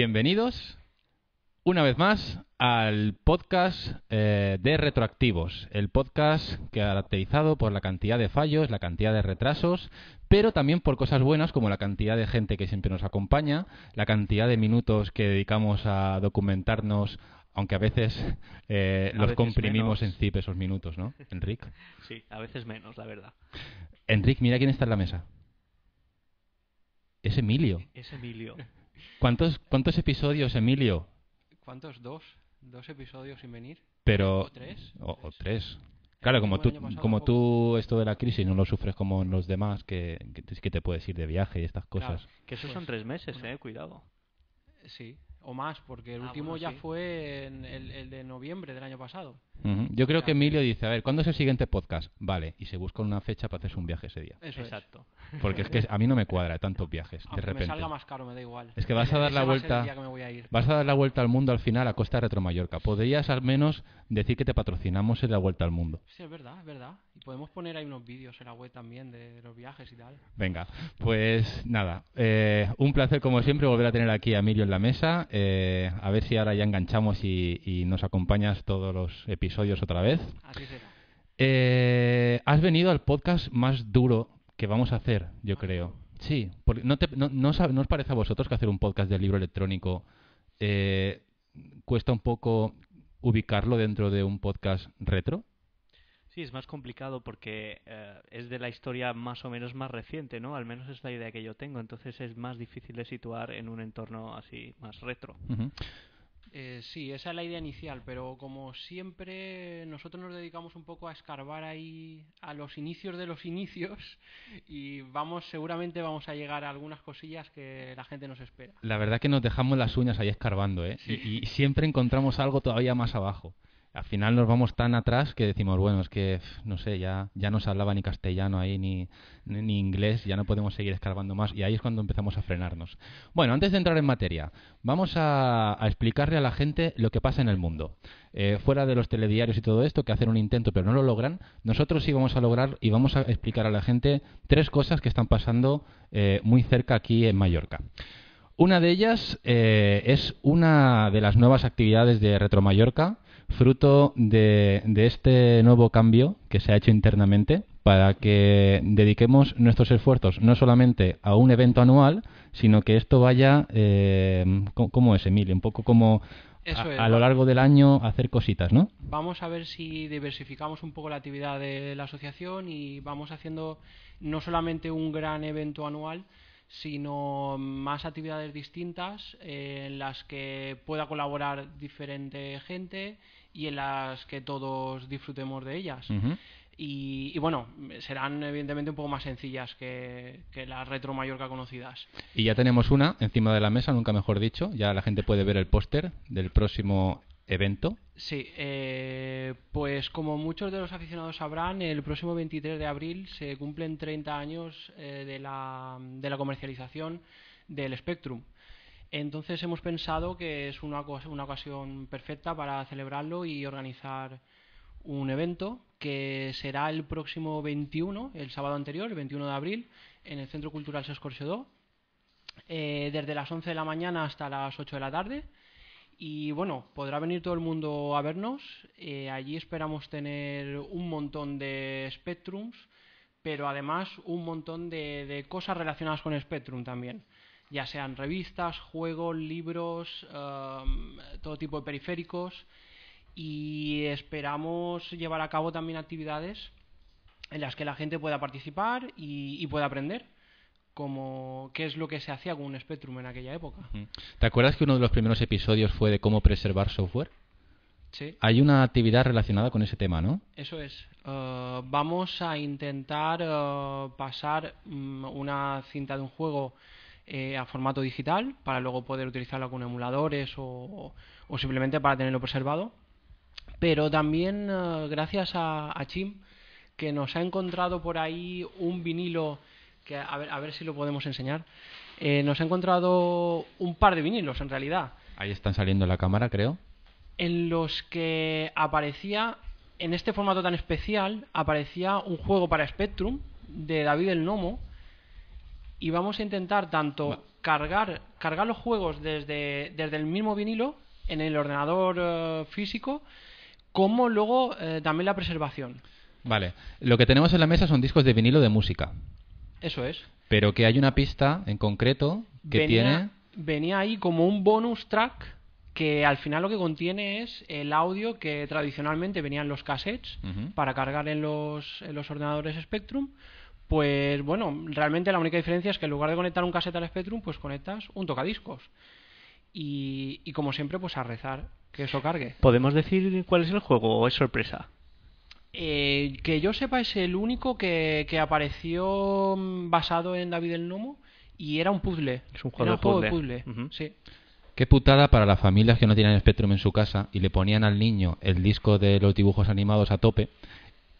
Bienvenidos una vez más al podcast de Retroactivos, el podcast caracterizado por la cantidad de fallos, la cantidad de retrasos, pero también por cosas buenas como la cantidad de gente que siempre nos acompaña, la cantidad de minutos que dedicamos a documentarnos, aunque a veces los comprimimos en zip esos minutos, ¿no, Enric? Sí, a veces menos, la verdad. Enric, mira quién está en la mesa. Es Emilio. Es Emilio. ¿Cuántos episodios, Emilio? ¿Cuántos? ¿Dos episodios sin venir? Pero ¿O tres? O tres. Claro, como tú esto de la crisis no lo sufres como los demás, que te puedes ir de viaje y estas cosas. Claro, Que esos son 3 meses, cuidado. Sí, o más, porque el último bueno, ya sí. fue el de noviembre del año pasado. Ujú. Yo creo que Emilio dice, a ver, ¿cuándo es el siguiente podcast? Vale, y se busca una fecha para hacerse un viaje ese día. Eso Exacto. Porque es que a mí no me cuadra tantos viajes, de Aunque me repente. salga más caro, me da igual. Es que vas a dar Ese la va a ser vuelta. el día que me voy a ir. Vas a dar la vuelta al mundo al final a costa de Retro Mallorca. Podrías al menos decir que te patrocinamos en la vuelta al mundo. Sí, es verdad, es verdad. Y podemos poner ahí unos vídeos en la web también de los viajes y tal. Venga, pues nada, un placer como siempre volver a tener aquí a Emilio en la mesa, a ver si ahora ya enganchamos y nos acompañas todos los episodios otra vez. Así será. Has venido al podcast más duro que vamos a hacer, yo creo. Sí, porque ¿no os parece a vosotros que hacer un podcast de libro electrónico cuesta un poco ubicarlo dentro de un podcast retro? Sí, es más complicado porque es de la historia más o menos más reciente, ¿no? Al menos es la idea que yo tengo. Entonces es más difícil de situar en un entorno así más retro. Ujú. Sí, esa es la idea inicial, pero como siempre nosotros nos dedicamos un poco a escarbar ahí a los inicios de los inicios y seguramente vamos a llegar a algunas cosillas que la gente nos espera. La verdad que nos dejamos las uñas ahí escarbando, ¿eh? Sí. Y siempre encontramos algo todavía más abajo. Al final nos vamos tan atrás que decimos, bueno, es que, no sé, ya no se hablaba ni castellano ahí ni inglés, ya no podemos seguir escarbando más. Y ahí es cuando empezamos a frenarnos. Bueno, antes de entrar en materia, vamos a explicarle a la gente lo que pasa en el mundo. Fuera de los telediarios y todo esto, que hacen un intento pero no lo logran, nosotros sí vamos a lograr y vamos a explicar a la gente 3 cosas que están pasando muy cerca aquí en Mallorca. Una de ellas es una de las nuevas actividades de Retro Mallorca, fruto de este nuevo cambio que se ha hecho internamente para que dediquemos nuestros esfuerzos no solamente a un evento anual, sino que esto vaya, ¿cómo es, Emilio? Un poco como a lo largo del año hacer cositas, ¿no? Vamos a ver si diversificamos un poco la actividad de la asociación y vamos haciendo no solamente un gran evento anual, sino más actividades distintas en las que pueda colaborar diferente gente y en las que todos disfrutemos de ellas. Uh-huh. Y bueno, serán evidentemente un poco más sencillas que las Retro Mallorca conocidas. Y ya tenemos una encima de la mesa, nunca mejor dicho. Ya la gente puede ver el póster del próximo evento. Sí, pues como muchos de los aficionados sabrán, el próximo 23 de abril se cumplen 30 años de la comercialización del Spectrum. Entonces hemos pensado que es una ocasión perfecta para celebrarlo y organizar un evento que será el próximo 21, el sábado anterior, el 21 de abril, en el Centro Cultural Sescorxedó, desde las 11 de la mañana hasta las 8 de la tarde. Y bueno, podrá venir todo el mundo a vernos. Allí esperamos tener un montón de Spectrums, pero además un montón de cosas relacionadas con Spectrum también, ya sean revistas, juegos, libros, todo tipo de periféricos, y esperamos llevar a cabo también actividades en las que la gente pueda participar y pueda aprender como qué es lo que se hacía con un Spectrum en aquella época. ¿Te acuerdas que uno de los primeros episodios fue de cómo preservar software? Sí. Hay una actividad relacionada con ese tema, ¿no? Eso es. Vamos a intentar pasar una cinta de un juego a formato digital para luego poder utilizarlo con emuladores o simplemente para tenerlo preservado. Pero también gracias a Chim, que nos ha encontrado por ahí un vinilo que a ver si lo podemos enseñar. Nos ha encontrado un par de vinilos en realidad. Ahí están saliendo en la cámara, creo. En los que aparecía, en este formato tan especial, aparecía un juego para Spectrum de David el Nomo. Y vamos a intentar tanto cargar los juegos desde el mismo vinilo en el ordenador físico, como luego también la preservación. Vale, lo que tenemos en la mesa son discos de vinilo de música. Eso es. Pero que hay una pista en concreto que venía ahí como un bonus track que al final lo que contiene es el audio que tradicionalmente venían los cassettes para cargar en los ordenadores Spectrum. Pues bueno, realmente la única diferencia es que en lugar de conectar un cassette al Spectrum, pues conectas un tocadiscos. Y como siempre, pues a rezar que eso cargue. ¿Podemos decir cuál es el juego o es sorpresa? Que yo sepa es el único que apareció basado en David el Gnomo y era un puzzle. Es un juego de puzzle. Sí. Qué putada para las familias que no tienen Spectrum en su casa y le ponían al niño el disco de los dibujos animados a tope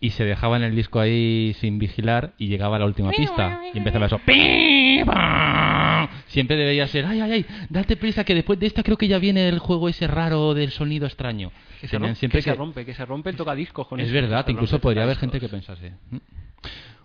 y se dejaban el disco ahí sin vigilar y llegaba a la última pista y empezaba eso. Siempre debería ser, ay, date prisa que después de esta creo que ya viene el juego ese raro del sonido extraño. Que se rompe el tocadiscos con es eso. Es verdad, incluso podría haber gente que pensase.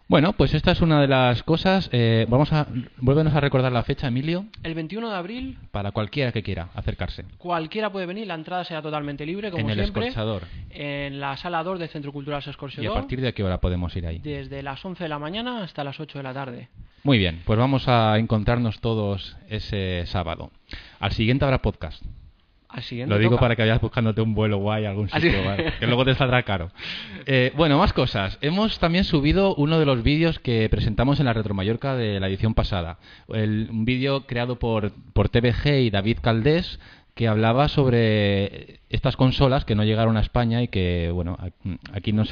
Bueno, pues esta es una de las cosas. Vuélvenos a recordar la fecha, Emilio. El 21 de abril. Para cualquiera que quiera acercarse. Cualquiera puede venir, la entrada será totalmente libre, como siempre. En el siempre. Escorchador. En la sala 2 del Centro Cultural Escorchador. ¿Y a partir de qué hora podemos ir ahí? Desde las 11 de la mañana hasta las 8 de la tarde. Muy bien, pues vamos a encontrarnos todos ese sábado. Al siguiente habrá podcast. Lo digo para que vayas buscándote un vuelo guay a algún sitio, ¿vale? Que luego te saldrá caro. Bueno, más cosas. Hemos también subido uno de los vídeos que presentamos en la Retro Mallorca de la edición pasada. Un vídeo creado por TVG y David Caldés, que hablaba sobre estas consolas que no llegaron a España y que, bueno, aquí no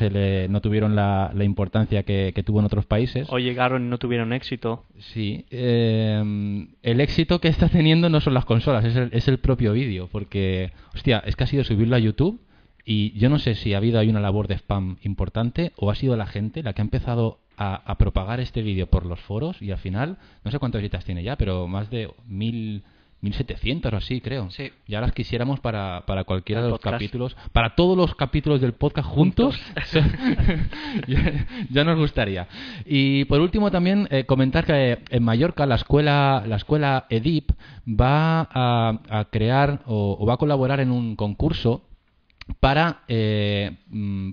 tuvieron la importancia que tuvo en otros países. O llegaron y no tuvieron éxito. Sí. El éxito que está teniendo no son las consolas, es el propio vídeo, porque, hostia, es que ha sido subirlo a YouTube y yo no sé si ha habido ahí una labor de spam importante o ha sido la gente la que ha empezado a propagar este vídeo por los foros y al final, no sé cuántas visitas tiene ya, pero más de 1700 o así, creo. Sí. Ya las quisiéramos para cualquiera de los capítulos. Para todos los capítulos del podcast juntos. ya nos gustaría. Y por último también comentar que en Mallorca la escuela EDIP va a crear o va a colaborar en un concurso para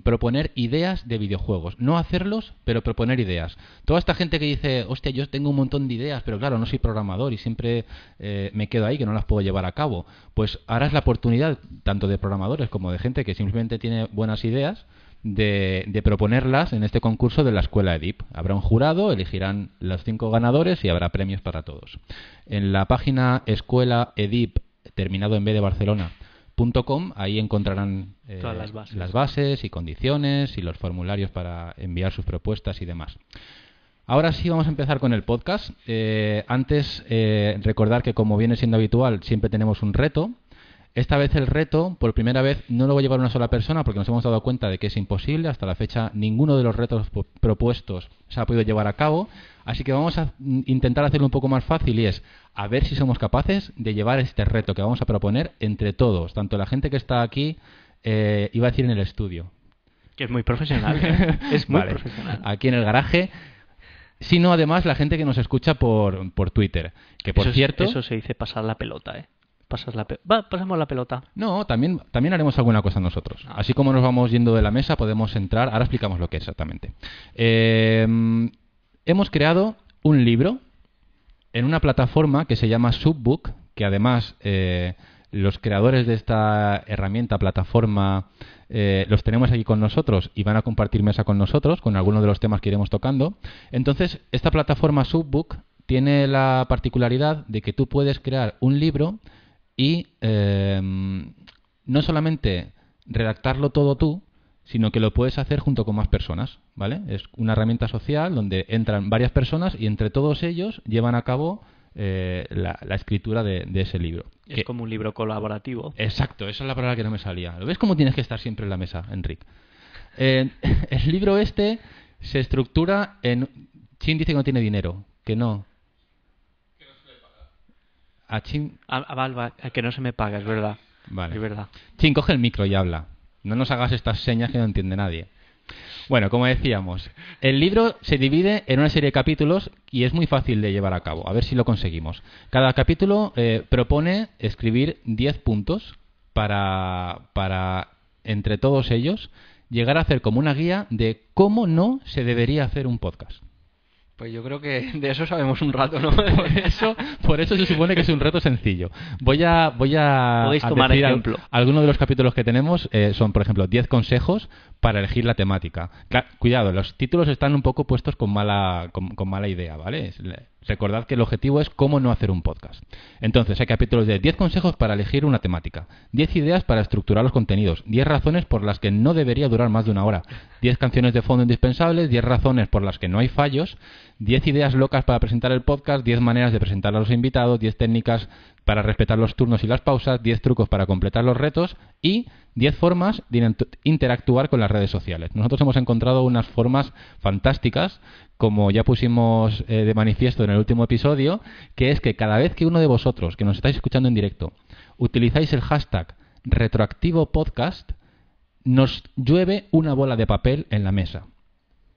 proponer ideas de videojuegos. No hacerlos, pero proponer ideas. Toda esta gente que dice, hostia, yo tengo un montón de ideas, pero claro, no soy programador y siempre me quedo ahí, que no las puedo llevar a cabo. Pues ahora es la oportunidad, tanto de programadores como de gente que simplemente tiene buenas ideas, de proponerlas en este concurso de la escuela EDIP. Habrá un jurado, elegirán los 5 ganadores y habrá premios para todos. En la página escuela EDIP, terminado en B de Barcelona, ahí encontrarán todas las bases y condiciones y los formularios para enviar sus propuestas y demás. Ahora sí vamos a empezar con el podcast. Antes, recordar que como viene siendo habitual, siempre tenemos un reto. Esta vez el reto, por primera vez, no lo va a llevar una sola persona porque nos hemos dado cuenta de que es imposible. Hasta la fecha, ninguno de los retos propuestos se ha podido llevar a cabo. Así que vamos a intentar hacerlo un poco más fácil y es a ver si somos capaces de llevar este reto que vamos a proponer entre todos, tanto la gente que está aquí, iba a decir en el estudio. Que es muy profesional. Es muy profesional. Aquí en el garaje. Sino además la gente que nos escucha por Twitter. Que por cierto... Eso se dice pasar la pelota, ¿eh? Pasamos la pelota. No, también haremos alguna cosa nosotros. Así como nos vamos yendo de la mesa, podemos entrar. Ahora explicamos lo que es exactamente. Hemos creado un libro en una plataforma que se llama Subbook, que además los creadores de esta herramienta, plataforma, los tenemos aquí con nosotros y van a compartir mesa con nosotros con algunos de los temas que iremos tocando. Entonces, esta plataforma Subbook tiene la particularidad de que tú puedes crear un libro y no solamente redactarlo todo tú, sino que lo puedes hacer junto con más personas, ¿vale? Es una herramienta social donde entran varias personas y entre todos ellos llevan a cabo la escritura de ese libro. Es como un libro colaborativo. Exacto, esa es la palabra que no me salía. ¿Lo ves cómo tienes que estar siempre en la mesa, Enric? El libro este se estructura en... Chin dice que no tiene dinero, que no. A Chin... que no se me paga, es verdad. Vale. Es verdad. Chin, coge el micro y habla. No nos hagas estas señas que no entiende nadie. Bueno, como decíamos, el libro se divide en una serie de capítulos y es muy fácil de llevar a cabo. A ver si lo conseguimos. Cada capítulo propone escribir 10 puntos para, entre todos ellos, llegar a hacer como una guía de cómo no se debería hacer un podcast. Pues yo creo que de eso sabemos un rato, ¿no? Por eso se supone que es un reto sencillo. Voy a tomar decir ejemplo. algunos de los capítulos que tenemos son, por ejemplo, 10 consejos para elegir la temática. Cuidado, los títulos están un poco puestos con mala idea, ¿vale? Recordad que el objetivo es cómo no hacer un podcast. Entonces, hay capítulos de 10 consejos para elegir una temática, 10 ideas para estructurar los contenidos, 10 razones por las que no debería durar más de una hora, 10 canciones de fondo indispensables, 10 razones por las que no hay fallos, 10 ideas locas para presentar el podcast, 10 maneras de presentar a los invitados, 10 técnicas para respetar los turnos y las pausas, 10 trucos para completar los retos y 10 formas de interactuar con las redes sociales. Nosotros hemos encontrado unas formas fantásticas, como ya pusimos de manifiesto en el último episodio, que es que cada vez que uno de vosotros, que nos estáis escuchando en directo, utilizáis el hashtag retroactivopodcast, nos llueve una bola de papel en la mesa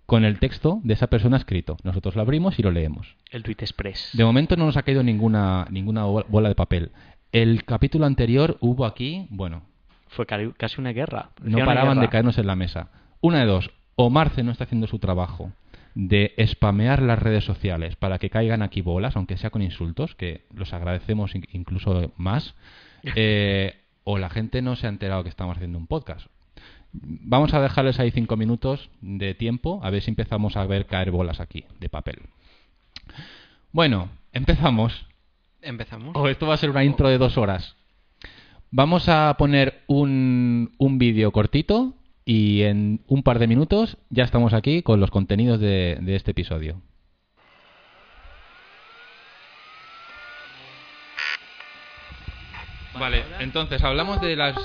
con el texto de esa persona escrito. Nosotros lo abrimos y lo leemos. El Tweet Express. De momento no nos ha caído ninguna bola de papel. El capítulo anterior hubo aquí, bueno... Fue casi una guerra. No paraban de caernos en la mesa. Una de dos. O Marce no está haciendo su trabajo de spamear las redes sociales para que caigan aquí bolas, aunque sea con insultos, que los agradecemos incluso más, o la gente no se ha enterado que estamos haciendo un podcast. Vamos a dejarles ahí 5 minutos de tiempo, a ver si empezamos a ver caer bolas aquí de papel. Bueno, empezamos. ¿Empezamos? Esto va a ser una intro de 2 horas. Vamos a poner un vídeo cortito y en un par de minutos ya estamos aquí con los contenidos de este episodio. Vale, entonces hablamos de las...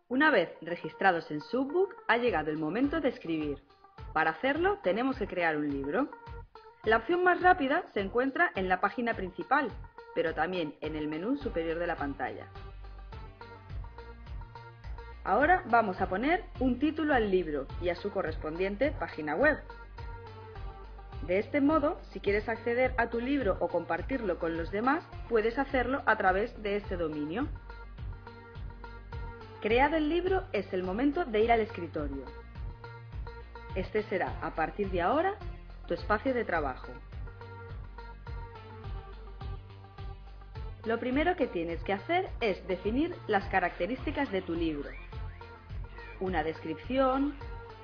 Una vez registrados en Subbook, ha llegado el momento de escribir. Para hacerlo, tenemos que crear un libro. La opción más rápida se encuentra en la página principal, pero también en el menú superior de la pantalla. Ahora vamos a poner un título al libro y a su correspondiente página web. De este modo, si quieres acceder a tu libro o compartirlo con los demás, puedes hacerlo a través de ese dominio. Creado el libro, es el momento de ir al escritorio. Este será, a partir de ahora, tu espacio de trabajo. Lo primero que tienes que hacer es definir las características de tu libro. Una descripción,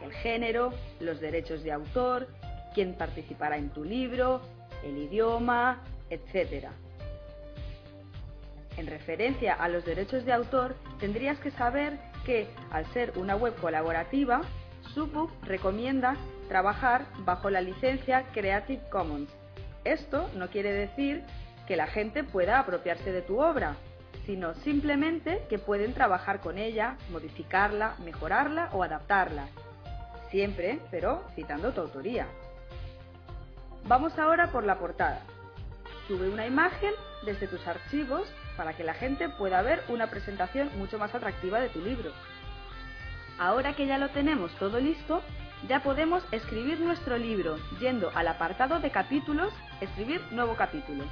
el género, los derechos de autor, quién participará en tu libro, el idioma, etc. En referencia a los derechos de autor, tendrías que saber que, al ser una web colaborativa, Subbook recomienda trabajar bajo la licencia Creative Commons. Esto no quiere decir que la gente pueda apropiarse de tu obra, sino simplemente que pueden trabajar con ella, modificarla, mejorarla o adaptarla. Siempre, pero, citando tu autoría. Vamos ahora por la portada. Sube una imagen desde tus archivos para que la gente pueda ver una presentación mucho más atractiva de tu libro. Ahora que ya lo tenemos todo listo, ya podemos escribir nuestro libro yendo al apartado de capítulos, escribir nuevo capítulo.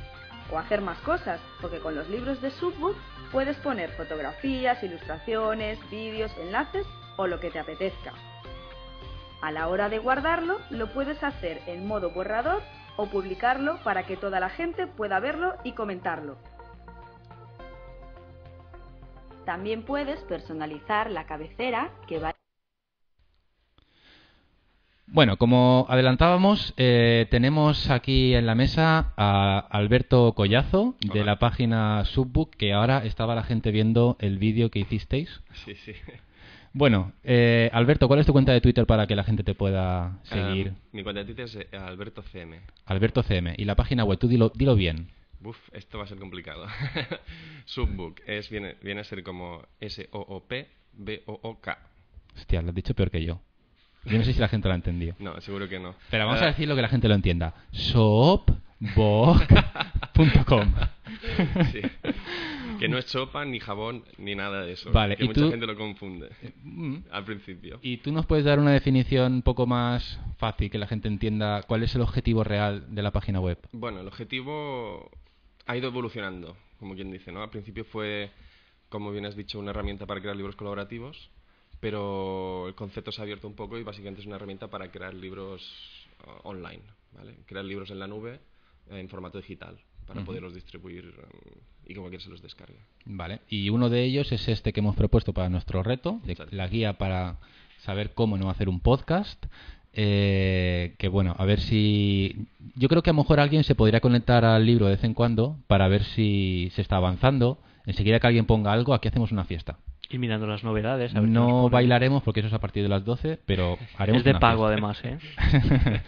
O hacer más cosas, porque con los libros de Subbook puedes poner fotografías, ilustraciones, vídeos, enlaces o lo que te apetezca. A la hora de guardarlo, lo puedes hacer en modo borrador o publicarlo para que toda la gente pueda verlo y comentarlo. También puedes personalizar la cabecera que va... Bueno, como adelantábamos, tenemos aquí en la mesa a Alberto Collazo. Hola. De la página Subbook, que ahora estaba la gente viendo el vídeo que hicisteis. Sí, sí. Bueno, Alberto, ¿cuál es tu cuenta de Twitter para que la gente te pueda seguir? Mi cuenta de Twitter es AlbertoCM. AlbertoCM. Y la página web, tú dilo bien. Esto va a ser complicado. Subbook viene a ser como SOOPBOOK. Hostia, lo has dicho peor que yo. Yo no sé si la gente lo ha entendido. No, seguro que no. Pero vamos a decir lo que la gente lo entienda. soopbook.com. Sí. Que no es sopa, ni jabón, ni nada de eso. Vale, que ¿y mucha tú? gente lo confunde al principio. ¿Y tú nos puedes dar una definición un poco más fácil, que la gente entienda cuál es el objetivo real de la página web? Bueno, el objetivo ha ido evolucionando, como quien dice, ¿no? Al principio fue, como bien has dicho, una herramienta para crear libros colaborativos, pero el concepto se ha abierto un poco y básicamente es una herramienta para crear libros online, ¿vale? Crear libros en la nube en formato digital para poderlos distribuir y como quien se los descargue. Vale, y uno de ellos es este que hemos propuesto para nuestro reto, Exacto. la guía para saber cómo no hacer un podcast. Que bueno, a ver si... Yo creo que a lo mejor alguien se podría conectar al libro de vez en cuando para ver si se está avanzando. Enseguida que alguien ponga algo, aquí hacemos una fiesta. Ir mirando las novedades. A ver qué nos No ponen. bailaremos porque eso es a partir de las 12, pero haremos Es de una pago, fiesta. además, ¿eh?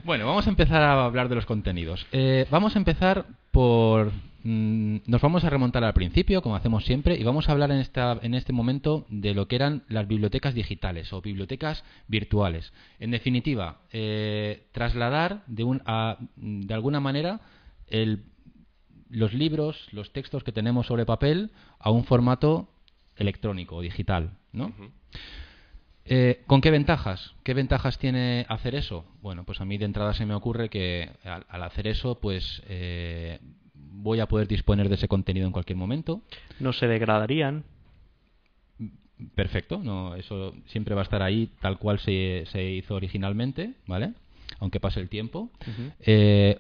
Bueno, vamos a empezar a hablar de los contenidos. Vamos a empezar por... nos vamos a remontar al principio, como hacemos siempre, y vamos a hablar en este momento de lo que eran las bibliotecas digitales o bibliotecas virtuales. En definitiva, trasladar de alguna manera los libros, los textos que tenemos sobre papel a un formato electrónico o digital, ¿no? Ujú. ¿Con qué ventajas? ¿Qué ventajas tiene hacer eso? Bueno, pues a mí de entrada se me ocurre que al hacer eso, pues voy a poder disponer de ese contenido en cualquier momento. No se degradarían. Perfecto, no, eso siempre va a estar ahí tal cual se hizo originalmente, ¿vale? Aunque pase el tiempo. Ujú.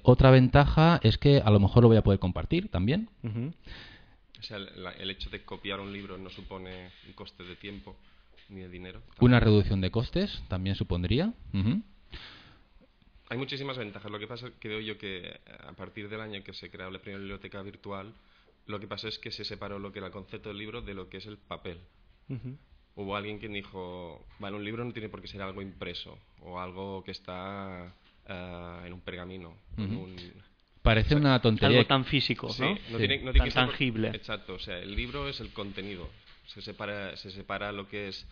Otra ventaja es que a lo mejor lo voy a poder compartir también. Ujú. O sea, el hecho de copiar un libro no supone un coste de tiempo ni de dinero. Una reducción de costes también supondría. Ujú. Hay muchísimas ventajas. Lo que pasa, creo yo, que a partir del año que se creó la primera biblioteca virtual, lo que pasó es que se separó lo que era el concepto del libro de lo que es el papel. Ujú. Hubo alguien que dijo, vale, un libro no tiene por qué ser algo impreso o algo que está en un pergamino. En Ujú. un... Parece una tontería. Algo tan físico, Sí, ¿no? no Sí. tiene, no Tan tiene que ser tangible. Exacto, o sea, el libro es el contenido. Se separa lo que es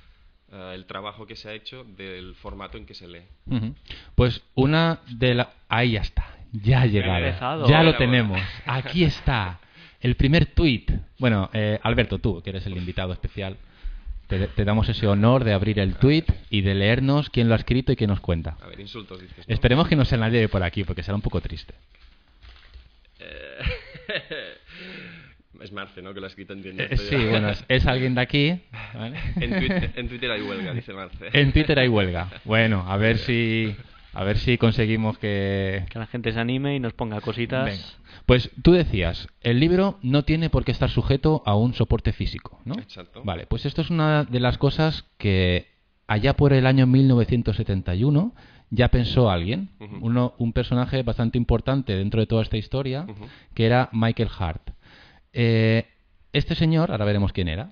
el trabajo que se ha hecho del formato en que se lee. Ujú. Pues una de las... Ahí ya está, ya ha llegado, empezado. ya lo Bueno, tenemos, aquí está, el primer tuit. Bueno, Alberto, tú, que eres el invitado especial, te damos ese honor de abrir el tuit y de leernos quién lo ha escrito y quién nos cuenta. A ver, insultos dices, ¿no? Esperemos que no se nadie por aquí, porque será un poco triste. Es Marce, ¿no? Que lo ha escrito, entiendo. Sí, bueno, es alguien de aquí, ¿vale? En Twitter hay huelga, dice Marce. En Twitter hay huelga. Bueno, a ver si conseguimos que... Que la gente se anime y nos ponga cositas. Venga. Pues tú decías, el libro no tiene por qué estar sujeto a un soporte físico, ¿no? Exacto. Vale, pues esto es una de las cosas que allá por el año 1971 ya pensó alguien, Ujú. un personaje bastante importante dentro de toda esta historia, Ujú. que era Michael Hart. Este señor, ahora veremos quién era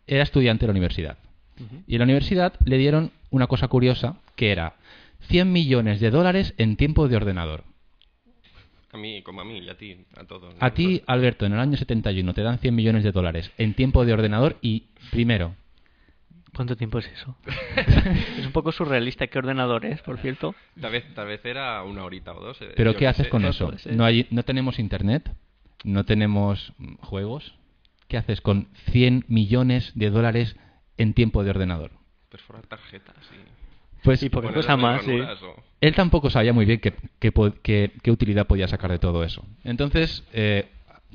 estudiante de la universidad. Ujú. Y en la universidad le dieron una cosa curiosa, que era 100 millones de dólares en tiempo de ordenador. A mí, como a mí, y a ti, a todos. ¿no? A ti, Alberto, en el año 71 te dan 100 millones de dólares en tiempo de ordenador y, primero, ¿Cuánto tiempo es eso? Es un poco surrealista. ¿Qué ordenador es, por cierto? Tal vez era una horita o dos. ¿pero yo qué qué haces sé. con no eso? puede ser. No tenemos internet, no tenemos juegos. ¿Qué haces con 100 millones de dólares en tiempo de ordenador? Perforar tarjetas y... Pues Sí, porque ponerlas cosa de más, sí. ranuras o- él tampoco sabía muy bien qué utilidad podía sacar de todo eso. Entonces,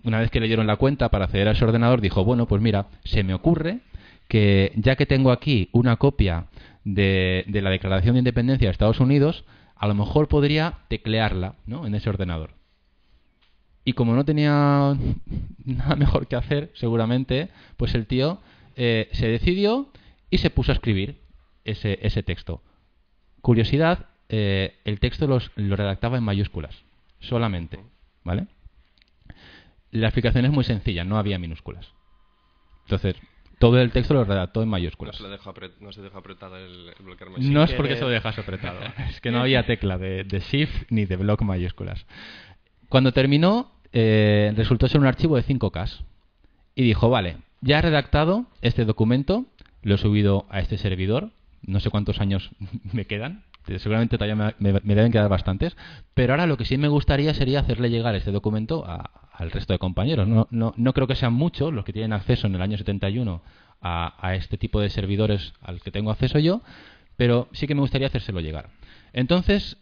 una vez que le dieron la cuenta para acceder a ese ordenador, dijo, bueno, pues mira, se me ocurre que ya que tengo aquí una copia de la Declaración de Independencia de Estados Unidos, a lo mejor podría teclearla, ¿no?, en ese ordenador. Y como no tenía nada mejor que hacer, seguramente, pues el tío se decidió y se puso a escribir ese texto. Curiosidad, el texto lo redactaba en mayúsculas, solamente, ¿vale? La explicación es muy sencilla, no había minúsculas. Entonces, todo el texto lo redactó en No mayúsculas. no se dejó apretado el bloquear No mayúsculas. es porque se lo dejas apretado, es que no había tecla de shift ni de block mayúsculas. Cuando terminó, resultó ser un archivo de 5K. Y dijo, vale, ya he redactado este documento, lo he subido a este servidor, no sé cuántos años me quedan, seguramente todavía me deben quedar bastantes, pero ahora lo que sí me gustaría sería hacerle llegar este documento al resto de compañeros. No creo que sean muchos los que tienen acceso en el año 71 a este tipo de servidores al que tengo acceso yo, pero sí que me gustaría hacérselo llegar. Entonces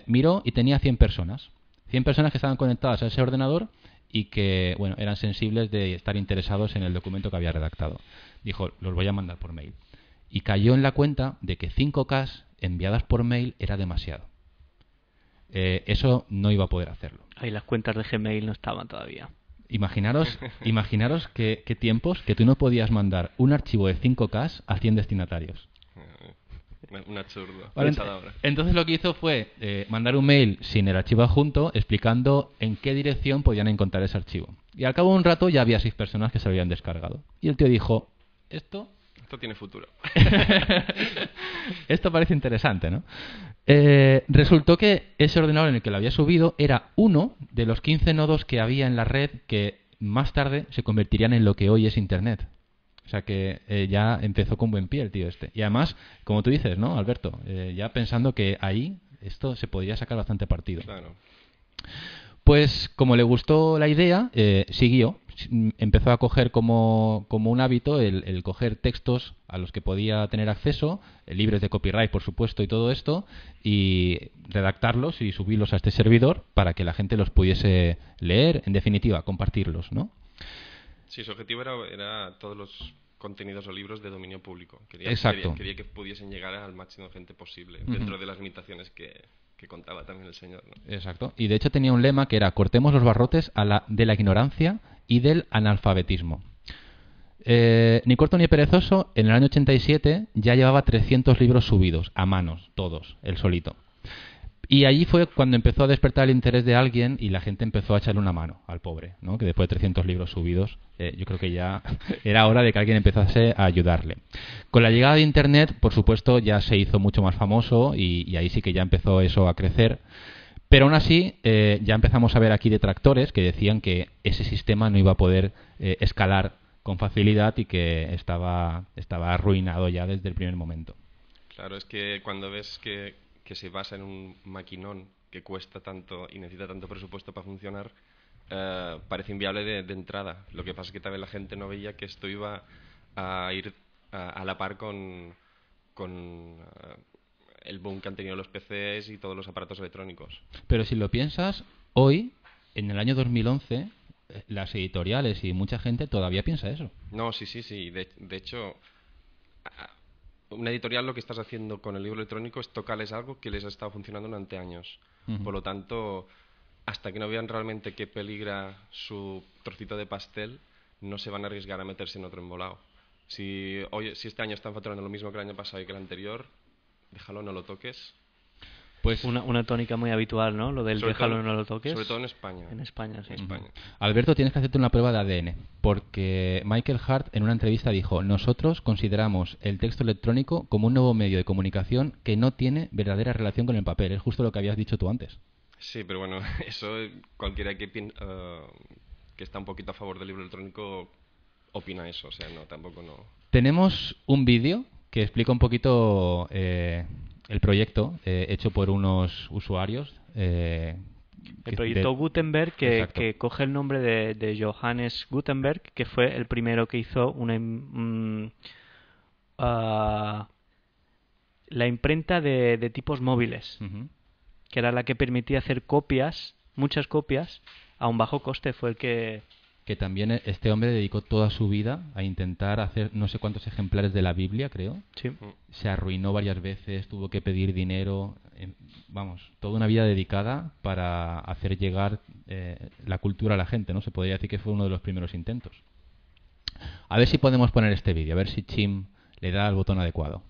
miró y tenía 100 personas. 100 personas que estaban conectadas a ese ordenador y que bueno, eran sensibles de estar interesados en el documento que había redactado. Dijo, los voy a mandar por mail. Y cayó en la cuenta de que 5K enviadas por mail era demasiado. Eso no iba a poder hacerlo. Ahí las cuentas de Gmail no estaban todavía. Imaginaros qué tiempos que tú no podías mandar un archivo de 5K a 100 destinatarios. Un absurdo. Vale, entonces lo que hizo fue mandar un mail sin el archivo adjunto explicando en qué dirección podían encontrar ese archivo. Y al cabo de un rato ya había 6 personas que se lo habían descargado. Y el tío dijo, Esto tiene futuro. Esto parece interesante, ¿no? Resultó que ese ordenador en el que lo había subido era uno de los 15 nodos que había en la red que más tarde se convertirían en lo que hoy es Internet. O sea que ya empezó con buen pie el tío este. Y además, como tú dices, ¿no, Alberto? Ya pensando que ahí esto se podría sacar bastante partido. Claro. Pues como le gustó la idea, siguió. Empezó a coger como un hábito el coger textos a los que podía tener acceso, libres de copyright, por supuesto, y todo esto, y redactarlos y subirlos a este servidor para que la gente los pudiese leer, en definitiva, compartirlos, ¿no? Sí, su objetivo era todos los contenidos o libros de dominio público. Exacto. Quería que pudiesen llegar al máximo de gente posible, dentro de las limitaciones que contaba también el señor, ¿no? Exacto. Y de hecho tenía un lema que era: cortemos los barrotes de la ignorancia y del analfabetismo. Ni corto ni perezoso, en el año 87 ya llevaba 300 libros subidos, a manos, todos, él solito. Y allí fue cuando empezó a despertar el interés de alguien y la gente empezó a echarle una mano al pobre, ¿no? Que después de 300 libros subidos, yo creo que ya era hora de que alguien empezase a ayudarle. Con la llegada de Internet, por supuesto, ya se hizo mucho más famoso y ahí sí que ya empezó eso a crecer. Pero aún así, ya empezamos a ver aquí detractores que decían que ese sistema no iba a poder escalar con facilidad y que estaba arruinado ya desde el primer momento. Claro, es que cuando ves que se basa en un maquinón que cuesta tanto y necesita tanto presupuesto para funcionar, parece inviable de entrada. Lo que pasa es que también la gente no veía que esto iba a ir a la par con el boom que han tenido los PCs y todos los aparatos electrónicos. Pero si lo piensas, hoy, en el año 2011, las editoriales y mucha gente todavía piensa eso. No, sí. De hecho, una editorial lo que estás haciendo con el libro electrónico es tocarles algo que les ha estado funcionando durante años. Uh-huh. Por lo tanto, hasta que no vean realmente que peligra su trocito de pastel, no se van a arriesgar a meterse en otro embolado. Si este año están facturando lo mismo que el año pasado y que el anterior, déjalo, no lo toques. Pues una tónica muy habitual, ¿no? Lo del déjalo, no lo toques. Sobre todo en España. En España, sí. En España. Alberto, tienes que hacerte una prueba de ADN, porque Michael Hart en una entrevista dijo: nosotros consideramos el texto electrónico como un nuevo medio de comunicación que no tiene verdadera relación con el papel. Es justo lo que habías dicho tú antes. Sí, pero bueno, eso cualquiera que está un poquito a favor del libro electrónico opina eso, o sea, no, tampoco no. Tenemos un vídeo que explica un poquito el proyecto hecho por unos usuarios. El proyecto Gutenberg, que coge el nombre de Johannes Gutenberg, que fue el primero que hizo la imprenta de tipos móviles, Uh-huh. que era la que permitía hacer copias, muchas copias, a un bajo coste. Fue el que también este hombre dedicó toda su vida a intentar hacer no sé cuántos ejemplares de la Biblia, creo. Sí. Se arruinó varias veces, tuvo que pedir dinero. Vamos, toda una vida dedicada para hacer llegar la cultura a la gente, ¿no? Se podría decir que fue uno de los primeros intentos. A ver si podemos poner este vídeo, a ver si Chim le da al botón adecuado.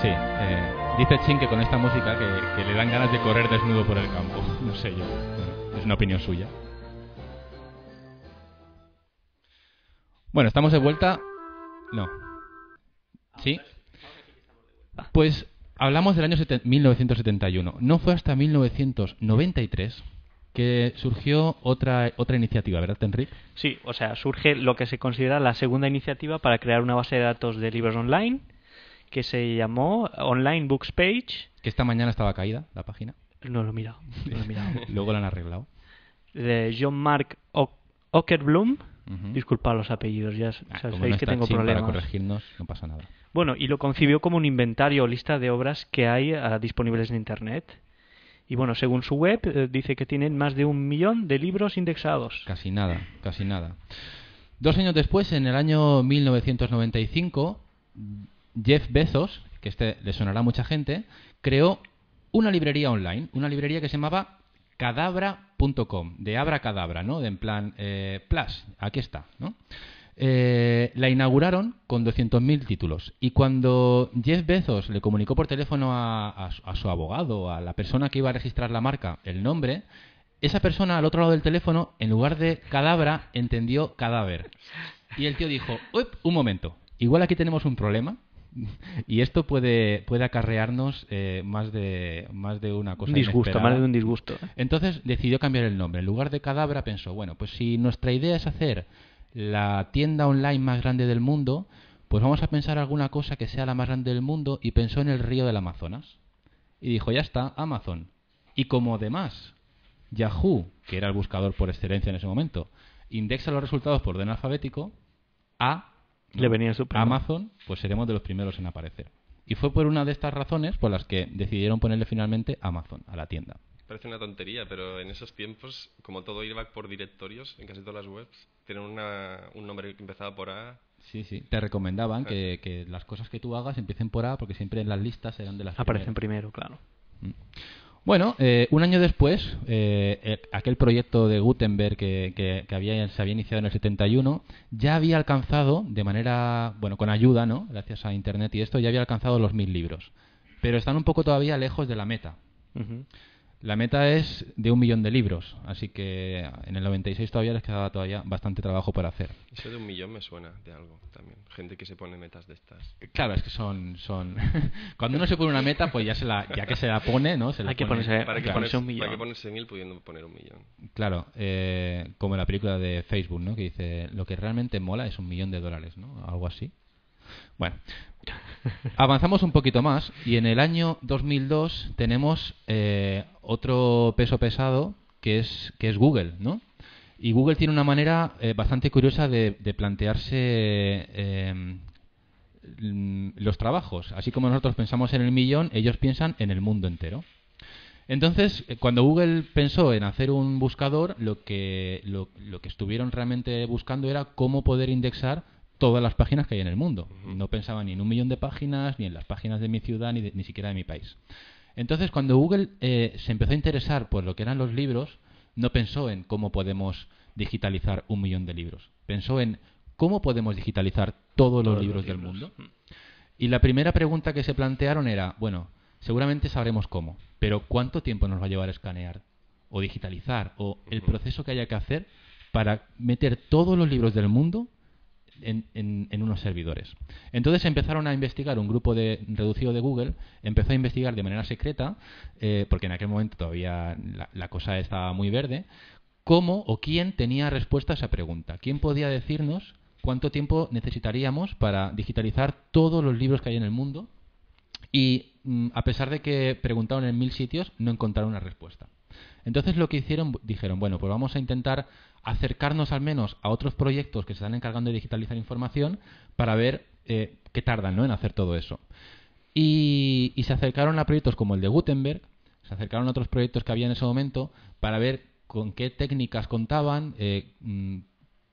Sí, dice Chin que con esta música que le dan ganas de correr desnudo por el campo. No sé yo, es una opinión suya. Bueno, estamos de vuelta. No. ¿Sí? Pues hablamos del año 1971. No fue hasta 1993 que surgió otra iniciativa, ¿verdad, Enrique? Sí, o sea, surge lo que se considera la segunda iniciativa para crear una base de datos de libros online que se llamó Online Books Page. Que esta mañana estaba caída la página. No lo he mirado. Luego la han arreglado. De John Mark Åkerblom. Uh-huh. Disculpad los apellidos, ya sabéis no que tengo Chin problemas. Para corregirnos, no pasa nada. Bueno, y lo concibió como un inventario o lista de obras que hay disponibles en Internet. Y bueno, según su web, dice que tienen más de 1 millón de libros indexados. Casi nada. 2 años después, en el año 1995, Jeff Bezos, que le sonará a mucha gente, creó una librería online, una librería que se llamaba Cadabra.com, de abracadabra, ¿no? De en plan, plus, aquí está, ¿no? La inauguraron con 200.000 títulos, y cuando Jeff Bezos le comunicó por teléfono a su abogado, a la persona que iba a registrar la marca, el nombre, esa persona al otro lado del teléfono, en lugar de cadabra, entendió cadáver. Y el tío dijo, uy, un momento, igual aquí tenemos un problema, y esto puede acarrearnos más de una cosa inesperada. Más de un disgusto. Entonces decidió cambiar el nombre. En lugar de cadabra pensó, bueno, pues si nuestra idea es hacer la tienda online más grande del mundo, pues vamos a pensar alguna cosa que sea la más grande del mundo, y pensó en el río del Amazonas. Y dijo, ya está, Amazon. Y como además Yahoo, que era el buscador por excelencia en ese momento, indexa los resultados por orden alfabético, le venía estupendo. Amazon, pues seremos de los primeros en aparecer. Y fue por una de estas razones por las que decidieron ponerle finalmente Amazon a la tienda. Parece una tontería, pero en esos tiempos, como todo iba por directorios, en casi todas las webs, tienen un nombre que empezaba por A. Sí, te recomendaban que las cosas que tú hagas empiecen por A, porque siempre en las listas eran de las aparecen primero, claro. Bueno, un año después, aquel proyecto de Gutenberg que se había iniciado en el 71, ya había alcanzado, de manera, bueno, con ayuda, ¿no? Gracias a Internet y esto, ya había alcanzado los 1000 libros. Pero están un poco todavía lejos de la meta. Uh-huh. La meta es de 1 millón de libros, así que en el 96 todavía les quedaba todavía bastante trabajo por hacer. Eso de 1 millón me suena de algo también. Gente que se pone metas de estas. Claro, es que son cuando uno se pone una meta, pues ya que se la pone, ¿no? Hay que ponerse, ¿Para qué claro, ponerse 1 millón? ¿Para qué ponerse 1000 pudiendo poner 1 millón? Claro, como la película de Facebook, ¿no? Que dice, lo que realmente mola es $1 millón, ¿no? Algo así. Bueno, avanzamos un poquito más y en el año 2002 tenemos otro peso pesado que es Google, ¿no? Y Google tiene una manera bastante curiosa de plantearse los trabajos. Así como nosotros pensamos en el millón, ellos piensan en el mundo entero. Entonces, cuando Google pensó en hacer un buscador, lo que estuvieron realmente buscando era cómo poder indexar todas las páginas que hay en el mundo. No pensaban ni en 1 millón de páginas, ni en las páginas de mi ciudad, ni siquiera de mi país. Entonces, cuando Google se empezó a interesar por lo que eran los libros, no pensó en cómo podemos digitalizar 1 millón de libros. Pensó en cómo podemos digitalizar todos los libros del mundo. Y la primera pregunta que se plantearon era, bueno, seguramente sabremos cómo, pero ¿cuánto tiempo nos va a llevar a escanear o digitalizar o el proceso que haya que hacer para meter todos los libros del mundo en unos servidores? Entonces empezaron a investigar, un grupo reducido de Google empezó a investigar de manera secreta, porque en aquel momento todavía la cosa estaba muy verde, cómo o quién tenía respuesta a esa pregunta. ¿Quién podía decirnos cuánto tiempo necesitaríamos para digitalizar todos los libros que hay en el mundo? Y a pesar de que preguntaron en 1000 sitios, no encontraron una respuesta. Entonces lo que hicieron, dijeron, bueno, pues vamos a intentar acercarnos al menos a otros proyectos que se están encargando de digitalizar información para ver qué tardan, ¿no?, en hacer todo eso. Y se acercaron a proyectos como el de Gutenberg, se acercaron a otros proyectos que había en ese momento para ver con qué técnicas contaban,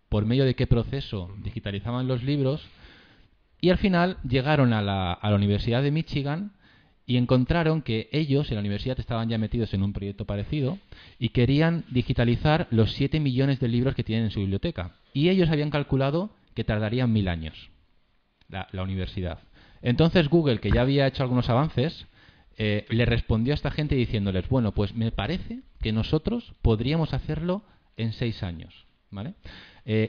por medio de qué proceso digitalizaban los libros, y al final llegaron a la Universidad de Michigan y encontraron que ellos en la universidad estaban ya metidos en un proyecto parecido y querían digitalizar los 7 millones de libros que tienen en su biblioteca. Y ellos habían calculado que tardarían 1000 años, la universidad. Entonces Google, que ya había hecho algunos avances, le respondió a esta gente diciéndoles, bueno, pues me parece que nosotros podríamos hacerlo en 6 años, ¿vale?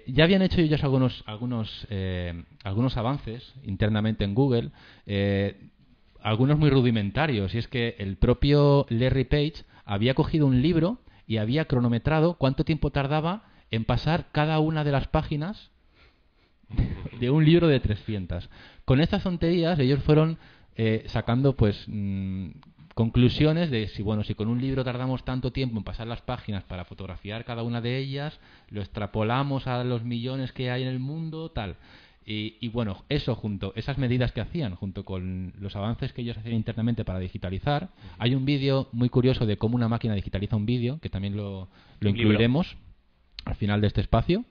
Ya habían hecho ellos algunos avances internamente en Google, algunos muy rudimentarios, y es que el propio Larry Page había cogido un libro y había cronometrado cuánto tiempo tardaba en pasar cada una de las páginas de un libro de 300. Con estas tonterías ellos fueron sacando pues conclusiones de si con un libro tardamos tanto tiempo en pasar las páginas para fotografiar cada una de ellas, lo extrapolamos a los millones que hay en el mundo, tal. Y bueno, esas medidas que hacían, junto con los avances que ellos hacían internamente para digitalizar, hay un vídeo muy curioso de cómo una máquina digitaliza un vídeo, que también lo incluiremos al final de este espacio.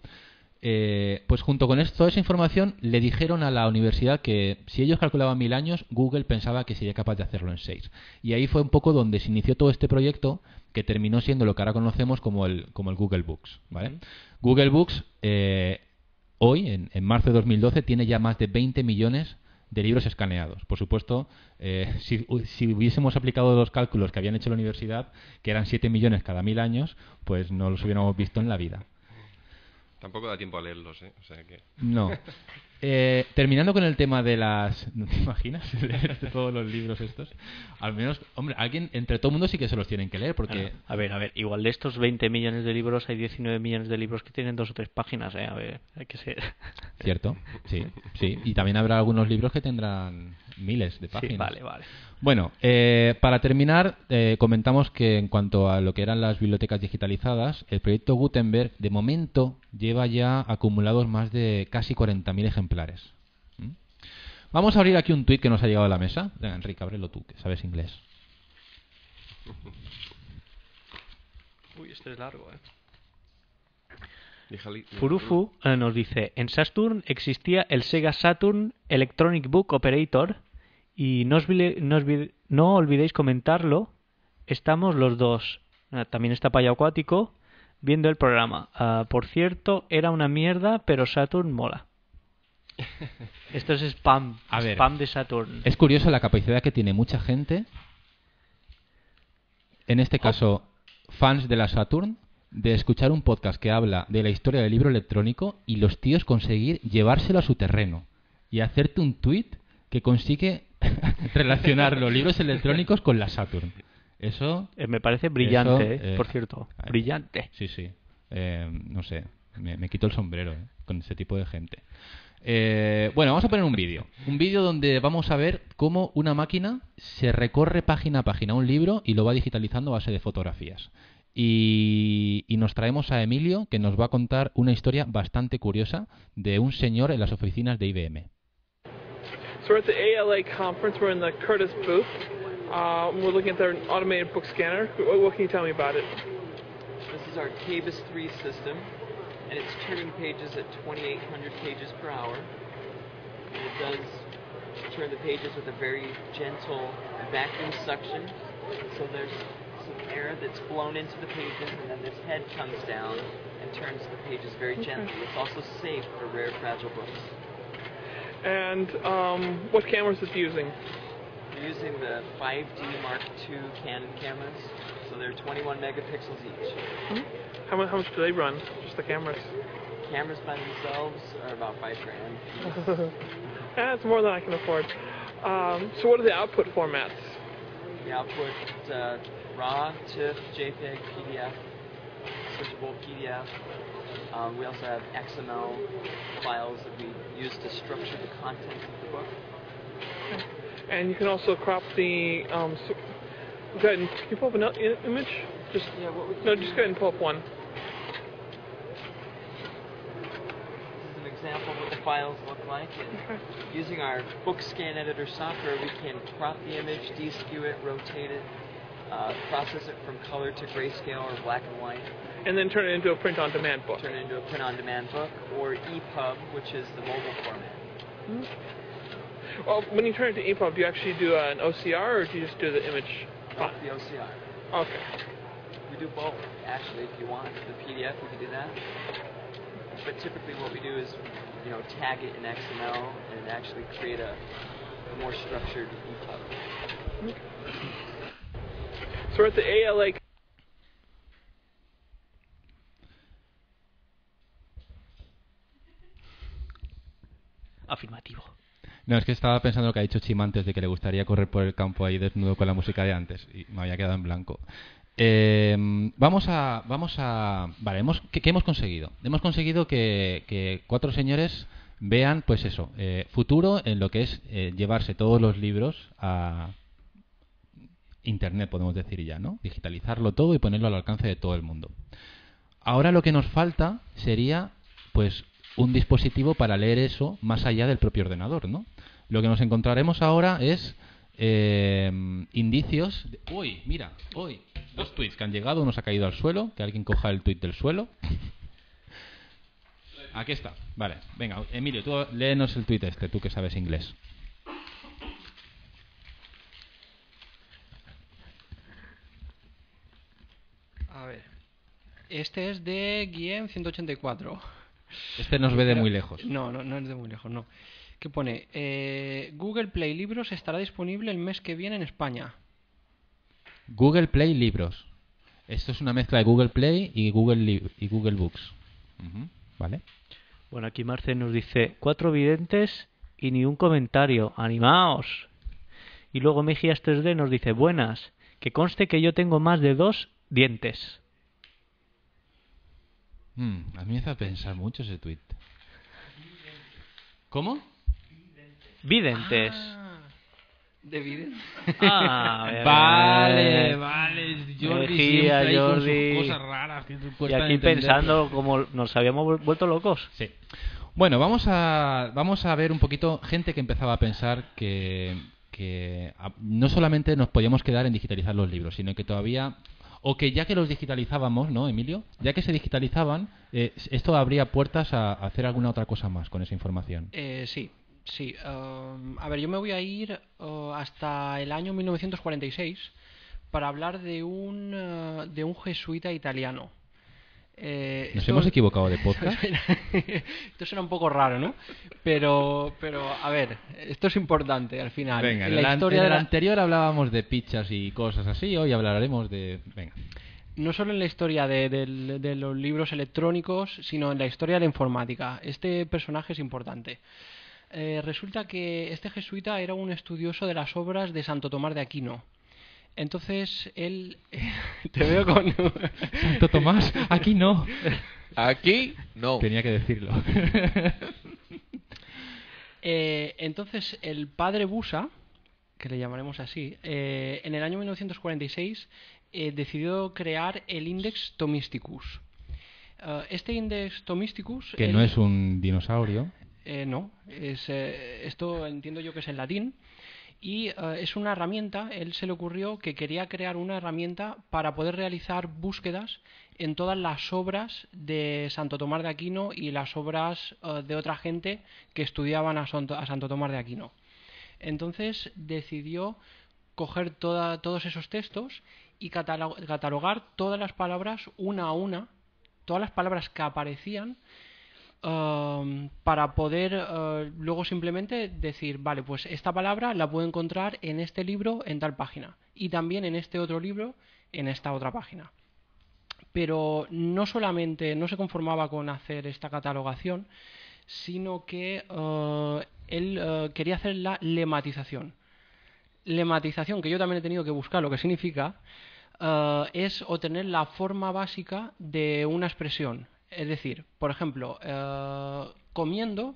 Pues junto con toda esa información le dijeron a la universidad que si ellos calculaban 1000 años, Google pensaba que sería capaz de hacerlo en 6. Y ahí fue un poco donde se inició todo este proyecto, que terminó siendo lo que ahora conocemos como el Google Books, ¿vale? Google Books hoy, en marzo de 2012, tiene ya más de 20 millones de libros escaneados. Por supuesto, si hubiésemos aplicado los cálculos que habían hecho la universidad, que eran 7 millones cada 1000 años, pues no los hubiéramos visto en la vida. Tampoco da tiempo a leerlos, ¿eh? O sea que... No. Terminando con el tema de las... ¿No te imaginas leer todos los libros estos? Al menos, hombre, alguien, entre todo el mundo sí que se los tienen que leer, porque... A ver, igual de estos 20 millones de libros hay 19 millones de libros que tienen 2 o 3 páginas, ¿eh? A ver, hay que ser... Cierto, sí. Y también habrá algunos libros que tendrán miles de páginas. Sí, vale. Bueno, para terminar, comentamos que en cuanto a lo que eran las bibliotecas digitalizadas, el proyecto Gutenberg, de momento, lleva ya acumulados más de casi 40.000 ejemplares. Vamos a abrir aquí un tuit que nos ha llegado a la mesa. Venga, Enrique, ábrelo tú, que sabes inglés. Uy, este es largo, ¿eh? Furufu nos dice, en Saturn existía el Sega Saturn Electronic Book Operator y no olvidéis comentarlo, estamos los dos, también está Payo Acuático, viendo el programa. Por cierto, era una mierda, pero Saturn mola. Esto es spam, spam de Saturn. Es curioso la capacidad que tiene mucha gente, en este caso fans de la Saturn, de escuchar un podcast que habla de la historia del libro electrónico y los tíos conseguir llevárselo a su terreno y hacerte un tweet que consigue relacionar los libros electrónicos con la Saturn. Eso me parece brillante, por cierto. Brillante. Sí. No sé, me quito el sombrero con ese tipo de gente. Bueno, vamos a poner un vídeo. Un vídeo donde vamos a ver cómo una máquina se recorre página a página un libro y lo va digitalizando a base de fotografías. Y nos traemos a Emilio, que nos va a contar una historia bastante curiosa de un señor en las oficinas de IBM. So we're at the ALA conference. We're in the Curtis booth. We're looking at their automated book scanner. What can you tell me about it? This is our KBIS 3 system, and it's turning pages at 2,800 pages per hour. And it does turn the pages with a very gentle vacuum suction. So there's some air that's blown into the pages, and then this head comes down and turns the pages very gently. It's also safe for rare, fragile books. And what cameras is it using? We're using the 5D Mark II Canon cameras, so they're 21 megapixels each. Mm-hmm. How much do they run, just the cameras? Cameras by themselves are about $5,000. That's more than I can afford. So what are the output formats? The output, RAW, TIFF, JPEG, PDF, searchable PDF. We also have XML files that we use to structure the content of the book. Okay. And you can also crop the... go ahead and... Can you pull up an image? Just go ahead and pull up one. This is an example of what the files look like. And using our book scan editor software, we can crop the image, deskew it, rotate it, process it from color to grayscale or black and white. And then turn it into a print-on-demand book. Turn it into a print-on-demand book, or EPUB, which is the mobile format. Mm-hmm. Well, when you turn it to EPUB, do you actually do an OCR, or do you just do the image? Not the OCR. Okay. We do both, actually, if you want. The PDF, we can do that. But typically what we do is, tag it in XML and actually create a more structured EPUB. So we're at the ALA. Afirmativo. No, es que estaba pensando lo que ha dicho Chima antes de que le gustaría correr por el campo ahí desnudo con la música de antes y me había quedado en blanco. Vamos a... Vale, ¿qué hemos conseguido? Hemos conseguido que 4 señores vean, pues eso, futuro en lo que es llevarse todos los libros a Internet, podemos decir ya, ¿no? Digitalizarlo todo y ponerlo al alcance de todo el mundo. Ahora lo que nos falta sería, pues, un dispositivo para leer eso más allá del propio ordenador, ¿no? Lo que nos encontraremos ahora es indicios... Uy, mira, 2 tweets que han llegado, uno se ha caído al suelo, que alguien coja el tweet del suelo. Aquí está, vale, venga, Emilio, tú léenos el tweet tú que sabes inglés. A ver, este es de Guillem 184. Este nos ve de muy lejos. No es de muy lejos, no. ¿Qué pone? Google Play Libros estará disponible el mes que viene en España. Google Play Libros. Esto es una mezcla de Google Play y Google Books. ¿Vale? Bueno, aquí Marce nos dice 4 videntes y ni un comentario. ¡Animaos! Y luego Mejías 3D nos dice buenas, que conste que yo tengo más de 2 dientes. A mí me hace pensar mucho ese tweet. ¿Cómo? Videntes. De vidente. Vale. Jordi siempre ahí con Jordi. sus cosas raras que Y cuestan aquí entender. pensando como nos habíamos vuelto locos. Sí. Bueno, vamos a ver un poquito gente que empezaba a pensar que no solamente nos podíamos quedar en digitalizar los libros, sino que todavía... O que ya que los digitalizábamos, ¿no, Emilio? Ya que se digitalizaban, esto abría puertas a hacer alguna otra cosa más con esa información. Sí. A ver, yo me voy a ir hasta el año 1946 para hablar de un jesuita italiano. ¿Nos hemos equivocado de podcast? Esto suena un poco raro, ¿no? Pero a ver, esto es importante al final. Venga, en la historia en de el la... anterior hablábamos de pizzas y cosas así, hoy hablaremos de... Venga. No solo en la historia de los libros electrónicos, sino en la historia de la informática. Este personaje es importante. Resulta que este jesuita era un estudioso de las obras de Santo Tomás de Aquino. Entonces él... Te veo con... Santo Tomás, aquí no. Aquí no. Tenía que decirlo. Entonces el padre Busa, que le llamaremos así, en el año 1946 decidió crear el Index Thomisticus. Este Index Thomisticus... Que no es un dinosaurio. No, esto entiendo yo que es en latín. Y es una herramienta, él se le ocurrió que quería crear una herramienta para poder realizar búsquedas en todas las obras de Santo Tomás de Aquino y las obras de otra gente que estudiaban a Santo Tomás de Aquino. Entonces decidió coger todos esos textos y catalogar todas las palabras una a una, todas las palabras que aparecían, para poder luego simplemente decir, vale, pues esta palabra la puedo encontrar en este libro en tal página y también en este otro libro en esta otra página. Pero no solamente no se conformaba con hacer esta catalogación, sino que él quería hacer la lematización. Lematización, que yo también he tenido que buscar lo que significa, es obtener la forma básica de una expresión. Es decir, por ejemplo, comiendo,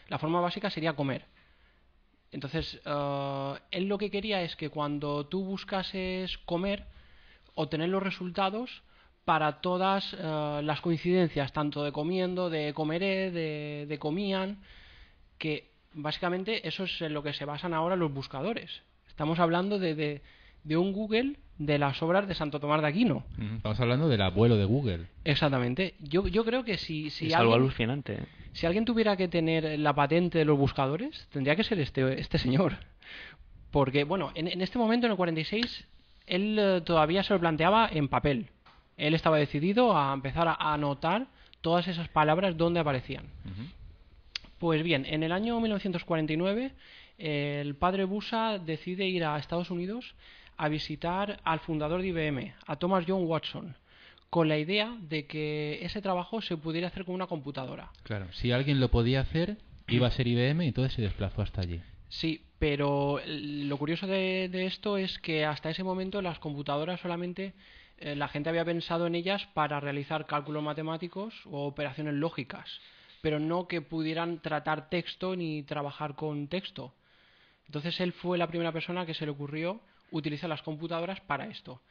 la forma básica sería comer. Entonces, él lo que quería es que cuando tú buscases comer, obtener los resultados para todas las coincidencias, tanto de comiendo, de comeré, de comían, que básicamente eso es en lo que se basan ahora los buscadores. Estamos hablando de un Google de las obras de Santo Tomás de Aquino. Estamos hablando del abuelo de Google. Exactamente. Yo creo que si es algo alucinante. Si alguien tuviera que tener la patente de los buscadores, tendría que ser este señor. Porque, bueno, en este momento, en el 46, él todavía se lo planteaba en papel. Él estaba decidido a empezar a anotar todas esas palabras donde aparecían. Pues bien, en el año 1949 el padre Busa decide ir a Estados Unidos a visitar al fundador de IBM, a Thomas John Watson, con la idea de que ese trabajo se pudiera hacer con una computadora. Claro, si alguien lo podía hacer, iba a ser IBM y entonces se desplazó hasta allí. Sí, pero lo curioso de esto es que hasta ese momento las computadoras solamente la gente había pensado en ellas para realizar cálculos matemáticos o operaciones lógicas, pero no que pudieran tratar texto ni trabajar con texto. Entonces él fue la primera persona que se le ocurrió utilizar las computadoras para esto.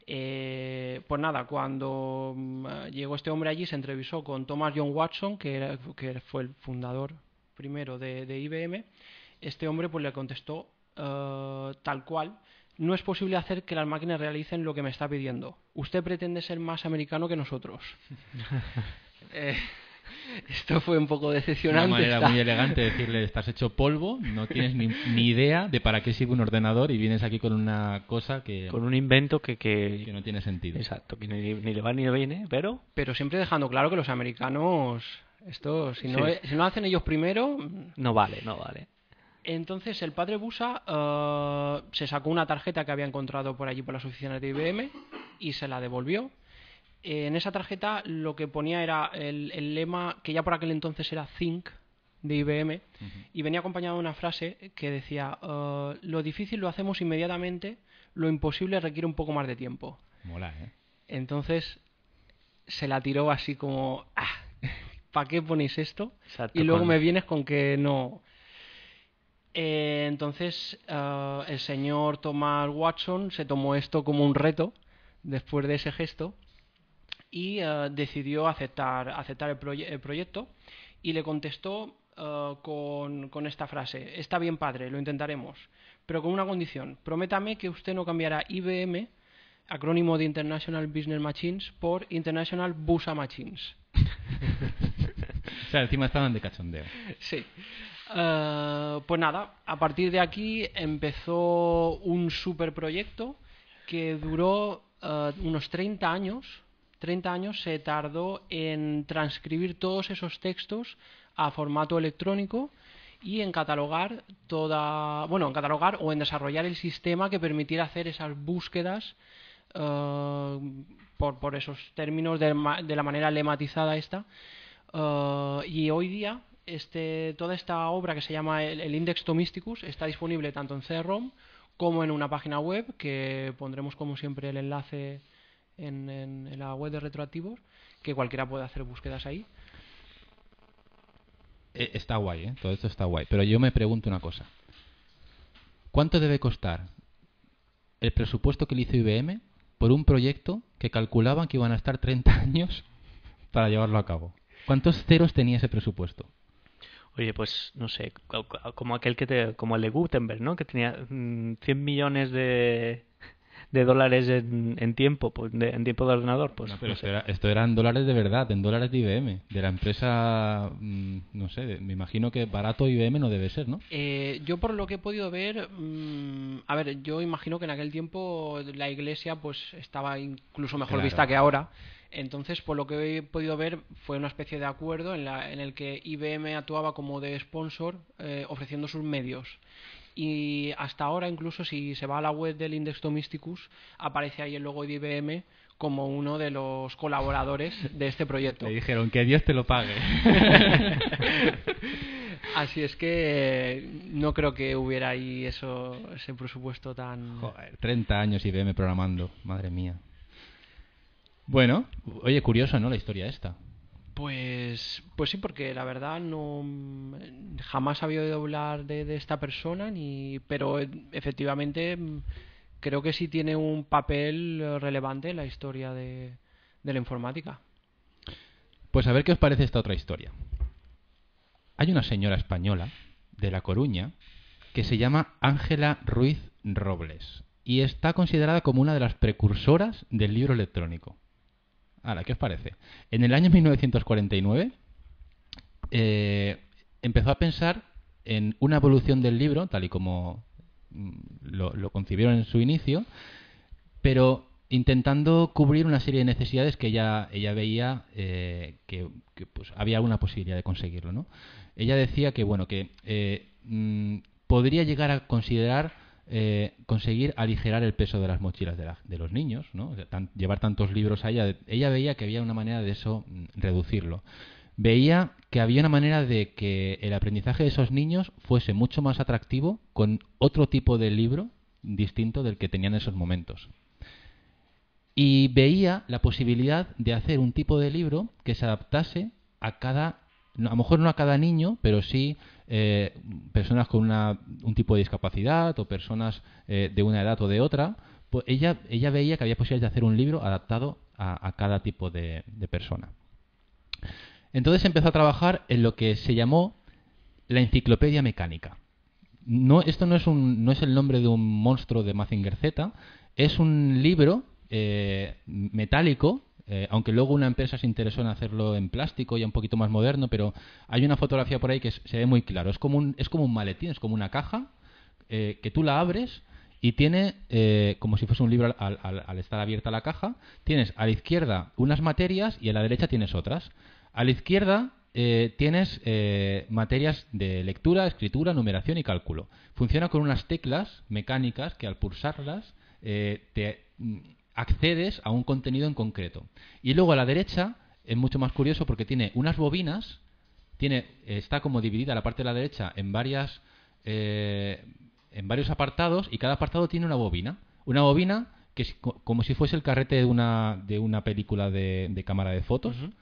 Pues nada, cuando llegó este hombre allí se entrevistó con Thomas John Watson, que fue el fundador primero de IBM. Este hombre pues le contestó tal cual: no es posible hacer que las máquinas realicen lo que me está pidiendo. Usted pretende ser más americano que nosotros. Esto fue un poco decepcionante. Una manera muy elegante de decirle: estás hecho polvo, no tienes ni idea de para qué sirve un ordenador y vienes aquí con una cosa que... Con un invento que no tiene sentido. Exacto, que ni le va ni le viene, pero... Pero siempre dejando claro que los americanos, esto, si no lo hacen ellos primero... No vale. Entonces el padre Busa se sacó una tarjeta que había encontrado por allí por las oficinas de IBM y se la devolvió. En esa tarjeta lo que ponía era el lema, que ya por aquel entonces era Think, de IBM, y venía acompañado de una frase que decía: lo difícil lo hacemos inmediatamente, lo imposible requiere un poco más de tiempo. Mola, ¿eh? Entonces se la tiró así como: ¿para qué ponéis esto? Exacto, Y luego me vienes con que no... Entonces el señor Thomas Watson se tomó esto como un reto después de ese gesto y decidió aceptar el proyecto, y le contestó con esta frase: está bien, padre, lo intentaremos, pero con una condición: prométame que usted no cambiará IBM, acrónimo de International Business Machines, por International Busa Machines. O sea, encima estaban de cachondeo. Sí. Pues nada, a partir de aquí empezó un super proyecto que duró unos 30 años. 30 años se tardó en transcribir todos esos textos a formato electrónico y en catalogar o en desarrollar el sistema que permitiera hacer esas búsquedas por esos términos de la manera lematizada esta. Y hoy día toda esta obra, que se llama el Index Thomysticus, está disponible tanto en CD-ROM como en una página web, que pondremos como siempre el enlace en la web de Retroactivos, que cualquiera puede hacer búsquedas ahí. Está guay, ¿eh? Todo esto está guay. Pero yo me pregunto una cosa: ¿cuánto debe costar el presupuesto que le hizo IBM por un proyecto que calculaban que iban a estar 30 años para llevarlo a cabo? ¿Cuántos ceros tenía ese presupuesto? Oye, pues no sé, como como el de Gutenberg, ¿no? Que tenía 100 millones de dólares en tiempo, pues en tiempo de ordenador, pues. No, pero no sé. esto eran dólares de verdad, en dólares de IBM, de la empresa, no sé, me imagino que barato IBM no debe ser, ¿no? Yo por lo que he podido ver, a ver, yo imagino que en aquel tiempo la iglesia pues estaba incluso mejor vista que ahora. Entonces, por lo que he podido ver, fue una especie de acuerdo en el que IBM actuaba como de sponsor, ofreciendo sus medios. Y hasta ahora, incluso si se va a la web del Index Thomysticus, aparece ahí el logo de IBM como uno de los colaboradores de este proyecto. Le dijeron: que Dios te lo pague. Así es que no creo que hubiera ahí ese presupuesto tan... Joder, 30 años IBM programando, madre mía. Bueno, oye, curioso, ¿no? La historia esta. Pues sí, porque la verdad no jamás había oído hablar de esta persona, pero efectivamente creo que sí tiene un papel relevante en la historia de la informática. Pues a ver qué os parece esta otra historia. Hay una señora española de La Coruña que se llama Ángela Ruiz Robles y está considerada como una de las precursoras del libro electrónico. Ahora, ¿qué os parece? En el año 1949 empezó a pensar en una evolución del libro, tal y como lo concibieron en su inicio, pero intentando cubrir una serie de necesidades que ella veía que pues había alguna posibilidad de conseguirlo, ¿no? Ella decía que, bueno, que podría llegar a conseguir aligerar el peso de las mochilas de los niños, ¿no? O sea, llevar tantos libros a ella. Ella veía que había una manera de eso, reducirlo. Veía que había una manera de que el aprendizaje de esos niños fuese mucho más atractivo con otro tipo de libro distinto del que tenían en esos momentos. Y veía la posibilidad de hacer un tipo de libro que se adaptase a a lo mejor no a cada niño, pero sí personas con un tipo de discapacidad o personas de una edad o de otra. Pues ella veía que había posibilidad de hacer un libro adaptado a cada tipo de persona. Entonces empezó a trabajar en lo que se llamó la enciclopedia mecánica. Esto no es el nombre de un monstruo de Mazinger Z, es un libro metálico, aunque luego una empresa se interesó en hacerlo en plástico y un poquito más moderno, pero hay una fotografía por ahí que se ve muy claro. Es como un maletín, es como una caja que tú la abres y tiene, como si fuese un libro al estar abierta la caja, tienes a la izquierda unas materias y a la derecha tienes otras. A la izquierda tienes materias de lectura, escritura, numeración y cálculo. Funciona con unas teclas mecánicas que al pulsarlas te accedes a un contenido en concreto. Y luego a la derecha es mucho más curioso porque tiene unas bobinas, está como dividida la parte de la derecha en varios apartados y cada apartado tiene una bobina. Una bobina que es como si fuese el carrete de una película de cámara de fotos. Uh-huh.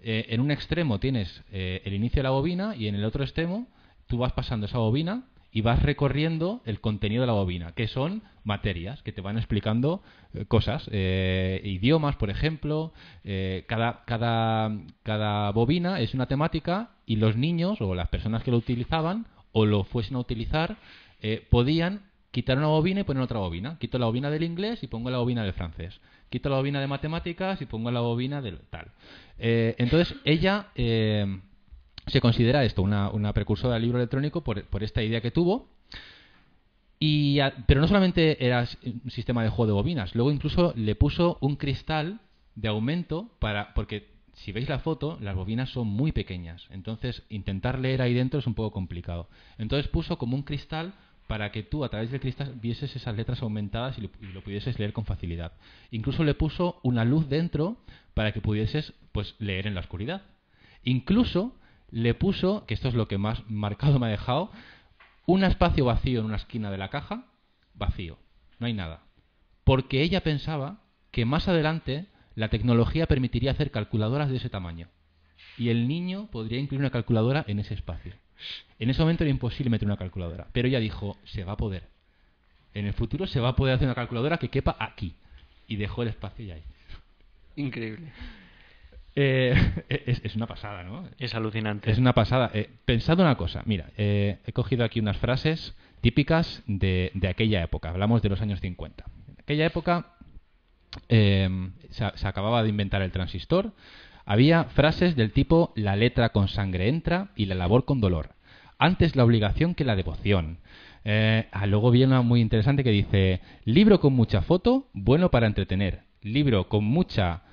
En un extremo tienes el inicio de la bobina y en el otro extremo tú vas pasando esa bobina y vas recorriendo el contenido de la bobina, que son materias que te van explicando cosas, idiomas, por ejemplo. Cada bobina es una temática y los niños o las personas que lo utilizaban o lo fuesen a utilizar podían quitar una bobina y poner otra bobina. Quito la bobina del inglés y pongo la bobina del francés. Quito la bobina de matemáticas y pongo la bobina del tal. Entonces ella se considera esto una precursora del libro electrónico por esta idea que tuvo. Pero no solamente era un sistema de juego de bobinas, luego incluso le puso un cristal de aumento porque si veis la foto, las bobinas son muy pequeñas. Entonces intentar leer ahí dentro es un poco complicado. Entonces puso como un cristal para que tú a través del cristal vieses esas letras aumentadas y lo pudieses leer con facilidad. Incluso le puso una luz dentro para que pudieses leer en la oscuridad. Incluso le puso, que esto es lo que más marcado me ha dejado, un espacio vacío en una esquina de la caja, vacío, no hay nada. Porque ella pensaba que más adelante la tecnología permitiría hacer calculadoras de ese tamaño. Y el niño podría incluir una calculadora en ese espacio. En ese momento era imposible meter una calculadora, pero ella dijo, se va a poder. En el futuro se va a poder hacer una calculadora que quepa aquí. Y dejó el espacio ya ahí. Increíble. Es una pasada, ¿no? Es alucinante. Es una pasada. Pensad una cosa, mira, he cogido aquí unas frases típicas de aquella época. Hablamos de los años 50. En aquella época se acababa de inventar el transistor. Había frases del tipo la letra con sangre entra y la labor con dolor. Antes la obligación que la devoción. Luego viene una muy interesante que dice libro con mucha foto, bueno para entretener. Libro con mucha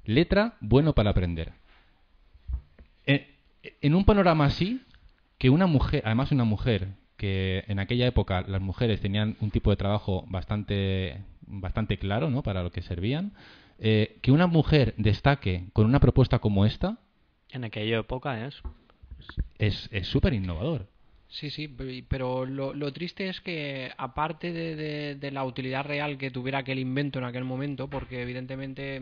letra, bueno para aprender. En un panorama así, que una mujer, además una mujer, que en aquella época las mujeres tenían un tipo de trabajo bastante claro, ¿no? Para lo que servían, que una mujer destaque con una propuesta como esta, en aquella época es súper innovador. Sí, sí, pero lo triste es que aparte de la utilidad real que tuviera aquel invento en aquel momento, porque evidentemente,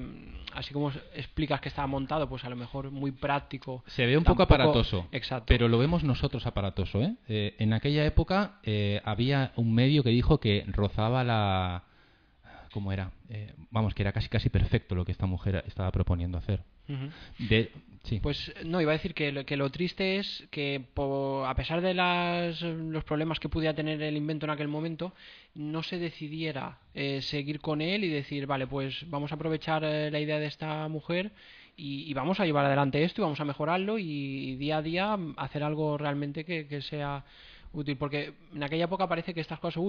así como explicas que estaba montado, pues a lo mejor muy práctico. Se ve un poco aparatoso, exacto. Pero lo vemos nosotros aparatoso, ¿eh? En aquella época había un medio que dijo que rozaba la... ¿Cómo era? Que era casi perfecto lo que esta mujer estaba proponiendo hacer. Uh-huh. Sí. Pues no, iba a decir que lo triste es que a pesar de los problemas que pudiera tener el invento en aquel momento, no se decidiera seguir con él y decir, vale, pues vamos a aprovechar la idea de esta mujer y vamos a llevar adelante esto y vamos a mejorarlo y día a día hacer algo realmente que sea útil. Porque en aquella época parece que estas cosas,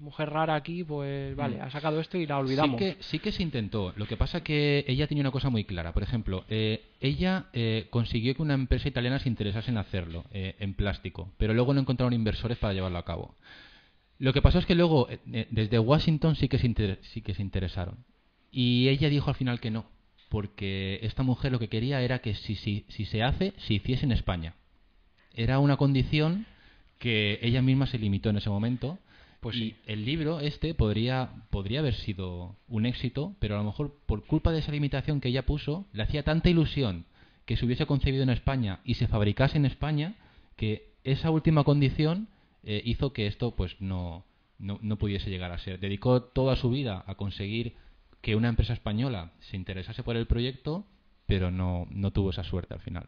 mujer rara aquí, pues vale, ha sacado esto y la olvidamos. Sí que se intentó. Lo que pasa que ella tenía una cosa muy clara. Por ejemplo, ella consiguió que una empresa italiana se interesase en hacerlo, en plástico, pero luego no encontraron inversores para llevarlo a cabo. Lo que pasó es que luego, desde Washington sí que se interesaron. Y ella dijo al final que no, porque esta mujer lo que quería era que si se hiciese en España. Era una condición que ella misma se limitó en ese momento. Pues y sí. el libro podría haber sido un éxito, pero a lo mejor por culpa de esa limitación que ella puso, le hacía tanta ilusión que se hubiese concebido en España y se fabricase en España, que esa última condición hizo que esto pues no pudiese llegar a ser. Dedicó toda su vida a conseguir que una empresa española se interesase por el proyecto, pero no tuvo esa suerte al final.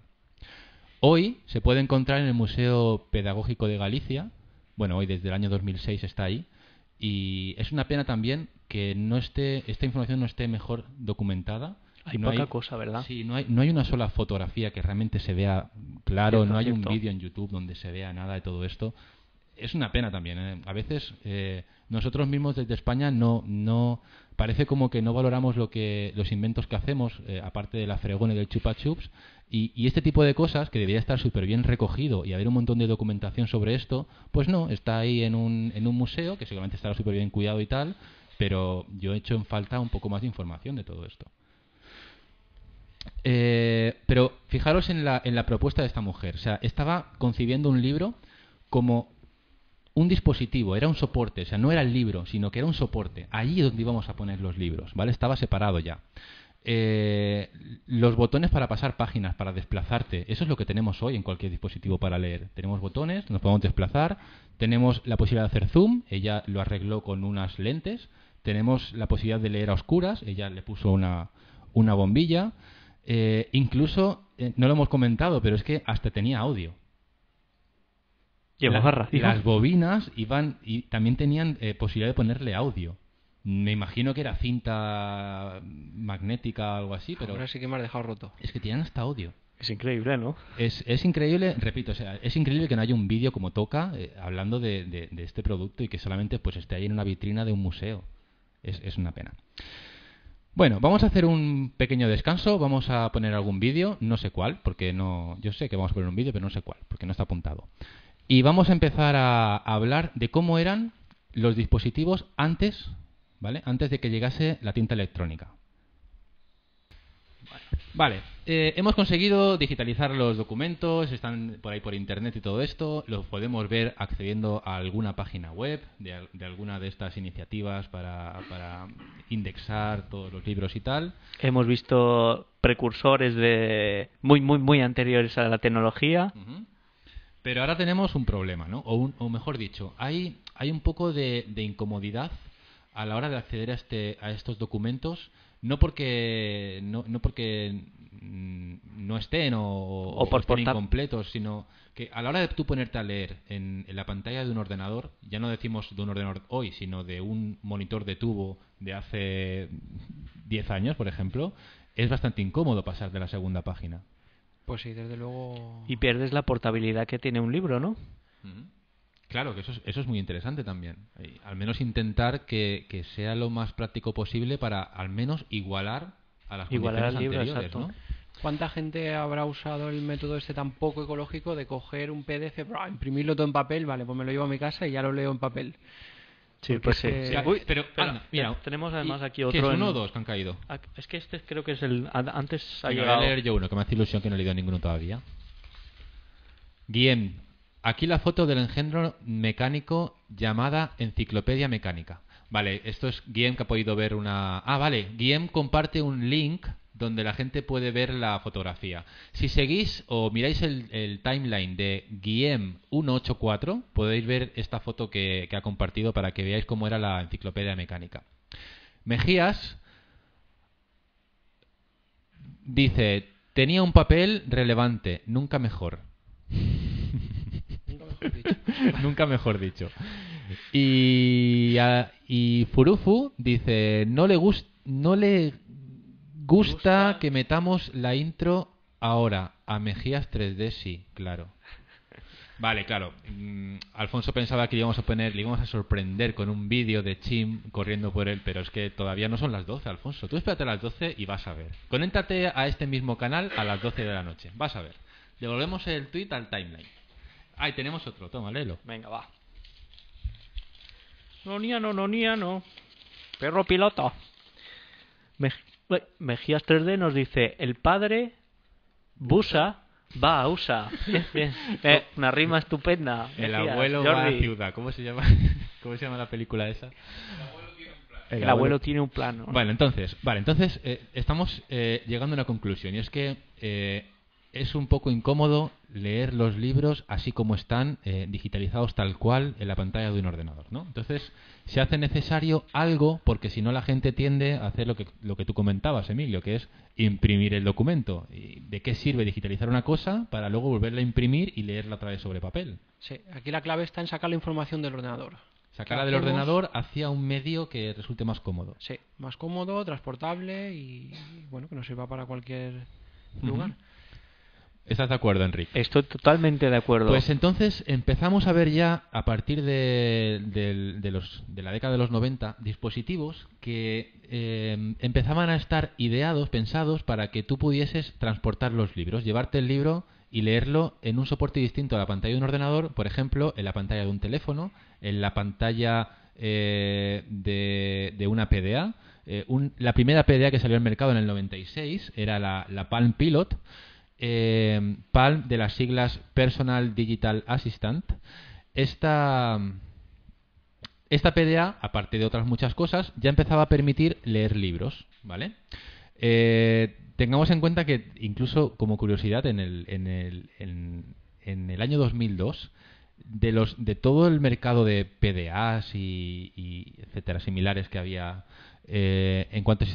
Hoy se puede encontrar en el Museo Pedagógico de Galicia. Bueno, hoy desde el año 2006 está ahí. Y es una pena también que esta información no esté mejor documentada. Hay no poca cosa, ¿verdad? Sí, no hay una sola fotografía que realmente se vea claro, Cierto, no hay cierto. un vídeo en YouTube donde se vea nada de todo esto. Es una pena también, ¿eh? A veces nosotros mismos desde España no parece como que no valoramos los inventos que hacemos, aparte de la fregona y del chupa chups, y este tipo de cosas que debería estar súper bien recogido y haber un montón de documentación sobre esto, pues no, está ahí en un museo que seguramente estará súper bien cuidado y tal, pero yo he hecho en falta un poco más de información de todo esto. Pero fijaros en la propuesta de esta mujer. O sea, estaba concibiendo un libro como un dispositivo, era un soporte, o sea, no era el libro, sino que era un soporte. Allí donde íbamos a poner los libros, ¿vale? Estaba separado ya. Los botones para pasar páginas, para desplazarte, eso es lo que tenemos hoy en cualquier dispositivo para leer. Tenemos botones, nos podemos desplazar, tenemos la posibilidad de hacer zoom, ella lo arregló con unas lentes, tenemos la posibilidad de leer a oscuras, ella le puso una bombilla, incluso, no lo hemos comentado, pero es que hasta tenía audio. Las bobinas iban y también tenían posibilidad de ponerle audio. Me imagino que era cinta magnética o algo así, pero Ahora sí que me has dejado roto. es que tienen hasta audio. Es increíble, ¿no? Es increíble, repito, o sea, es increíble que no haya un vídeo como toca hablando de este producto y que solamente pues esté ahí en una vitrina de un museo. Es una pena. Bueno, vamos a hacer un pequeño descanso, vamos a poner algún vídeo, no sé cuál, porque no, yo sé que vamos a poner un vídeo, pero no sé cuál, porque no está apuntado. Y vamos a empezar a hablar de cómo eran los dispositivos antes, ¿vale? Antes de que llegase la tinta electrónica. Vale, hemos conseguido digitalizar los documentos, están por ahí por internet y todo esto, los podemos ver accediendo a alguna página web de alguna de estas iniciativas para indexar todos los libros y tal. Hemos visto precursores de muy anteriores a la tecnología. Uh-huh. Pero ahora tenemos un problema, ¿no? O mejor dicho, hay un poco de incomodidad a la hora de acceder a estos documentos, no porque no estén o estén incompletos, sino que a la hora de tú ponerte a leer en la pantalla de un ordenador, ya no decimos de un ordenador hoy, sino de un monitor de tubo de hace 10 años, por ejemplo, es bastante incómodo pasar de la segunda página. Pues sí, desde luego. Y pierdes la portabilidad que tiene un libro, ¿no? Uh-huh. Claro, que eso es muy interesante también. Al menos intentar que sea lo más práctico posible para al menos igualar a las condiciones al libro, anteriores, exacto. ¿no? ¿Cuánta gente habrá usado el método este tan poco ecológico de coger un PDF, imprimirlo todo en papel, vale, pues me lo llevo a mi casa y ya lo leo en papel? Sí, Porque pues sí. es que- Sí, uy, pero anda, mira, tenemos además aquí ¿qué es otro. uno o dos que han caído? Es que este creo que es el. Antes ha Venga, voy llegado. a leer yo uno, que me hace ilusión que no he leído ninguno todavía. Guillem, aquí la foto del engendro mecánico llamada Enciclopedia Mecánica. Vale, esto es Guillem que ha podido ver una... Ah, vale, Guillem comparte un link donde la gente puede ver la fotografía. Si seguís o miráis el timeline de Guillem184, podéis ver esta foto que ha compartido para que veáis cómo era la Enciclopedia Mecánica. Mejías dice, tenía un papel relevante, nunca mejor. Nunca mejor dicho. Y Furufu dice, no le gusta que metamos la intro ahora. A Mejías 3D sí, claro. Vale, claro. Alfonso pensaba que le íbamos a sorprender con un vídeo de Chim corriendo por él, pero es que todavía no son las 12, Alfonso. Tú espérate a las 12 y vas a ver. Conéctate a este mismo canal a las 12 de la noche. Vas a ver. Devolvemos el tweet al timeline. Ahí tenemos otro. Toma, léelo. Venga, va. No. Perro piloto. Mejías 3D nos dice: el padre Busa va a USA. Una rima estupenda. El Mejías, abuelo va a Jordi. ciudad. ¿Cómo se llama? ¿Cómo se llama la película esa? El abuelo tiene un plan, ¿no? Vale, entonces estamos llegando a una conclusión, y es que es un poco incómodo leer los libros así como están, digitalizados tal cual en la pantalla de un ordenador, ¿no? Entonces se hace necesario algo, porque si no la gente tiende a hacer lo que tú comentabas, Emilio, que es imprimir el documento. ¿Y de qué sirve digitalizar una cosa para luego volverla a imprimir y leerla otra vez sobre papel? Sí, aquí la clave está en sacar la información del ordenador. Sacarla del ordenador hacia un medio que resulte más cómodo. Sí, más cómodo, transportable y bueno, que nos sirva para cualquier lugar. ¿Estás de acuerdo, Enrique? Estoy totalmente de acuerdo. Pues entonces empezamos a ver ya, a partir de la década de los 90, dispositivos que empezaban a estar ideados, pensados, para que tú pudieses transportar los libros, llevarte el libro y leerlo en un soporte distinto a la pantalla de un ordenador, por ejemplo, en la pantalla de un teléfono, en la pantalla de una PDA. La primera PDA que salió al mercado en el 96 era la Palm Pilot. Palm, de las siglas Personal Digital Assistant. Esta PDA, aparte de otras muchas cosas, ya empezaba a permitir leer libros, ¿vale? Tengamos en cuenta que, incluso como curiosidad, en el año 2002, de todo el mercado de PDAs y etcétera similares que había, en cuanto a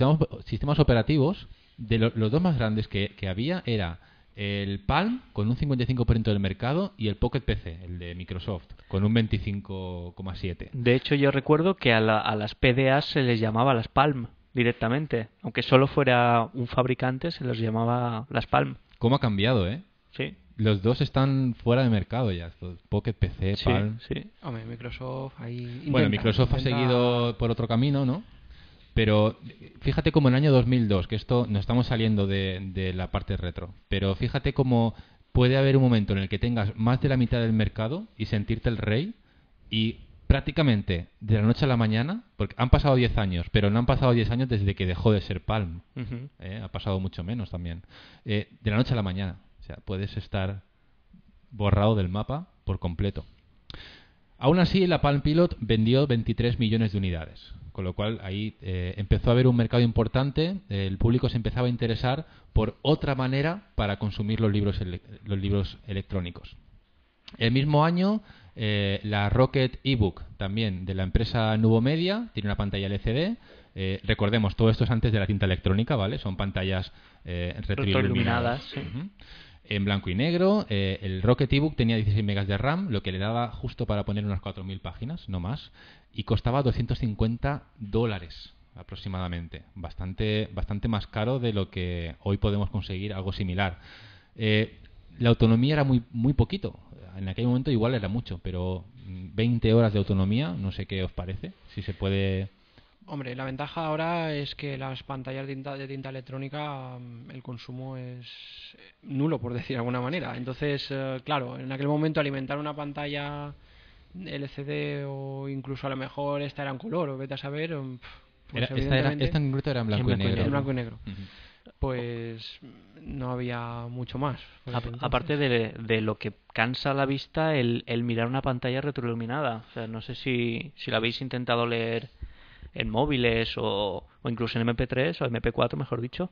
sistemas operativos, los dos más grandes que había era el Palm, con un 55% del mercado, y el Pocket PC, el de Microsoft, con un 25,7%. De hecho, yo recuerdo que a las PDAs se les llamaba las Palm directamente. Aunque solo fuera un fabricante, se los llamaba las Palm. ¿Cómo ha cambiado, eh? Sí. Los dos están fuera de mercado ya. Pocket PC, Palm. Sí. Hombre, Microsoft ahí Bueno, Microsoft ha seguido por otro camino, ¿no? Pero fíjate cómo en el año 2002, que esto no estamos saliendo de la parte retro, pero fíjate cómo puede haber un momento en el que tengas más de la mitad del mercado y sentirte el rey, y prácticamente de la noche a la mañana, porque han pasado 10 años, pero no han pasado 10 años desde que dejó de ser Palm. Ha pasado mucho menos también. De la noche a la mañana. O sea, puedes estar borrado del mapa por completo. Aún así, la Palm Pilot vendió 23 millones de unidades. Con lo cual ahí empezó a haber un mercado importante, el público se empezaba a interesar por otra manera para consumir los libros electrónicos. El mismo año, la Rocket eBook, también de la empresa Nuvomedia, tiene una pantalla LCD. Recordemos, todo esto es antes de la tinta electrónica, ¿vale? Son pantallas retroiluminadas. Sí. En blanco y negro. El Rocket eBook tenía 16 megas de RAM, lo que le daba justo para poner unas 4.000 páginas, no más, y costaba $250 aproximadamente, bastante más caro de lo que hoy podemos conseguir algo similar. La autonomía era muy poquito, en aquel momento igual era mucho, pero 20 horas de autonomía, no sé qué os parece, si se puede... Hombre, la ventaja ahora es que las pantallas de tinta electrónica, el consumo es nulo, por decir de alguna manera. Entonces, claro, en aquel momento alimentar una pantalla LCD, o incluso a lo mejor esta era en color, o vete a saber, pues esta en concreto era en blanco y negro. En blanco y negro. Pues no había mucho más. Aparte de lo que cansa la vista el mirar una pantalla retroiluminada. O sea, no sé si lo habéis intentado leer en móviles o incluso en MP3 o MP4, mejor dicho.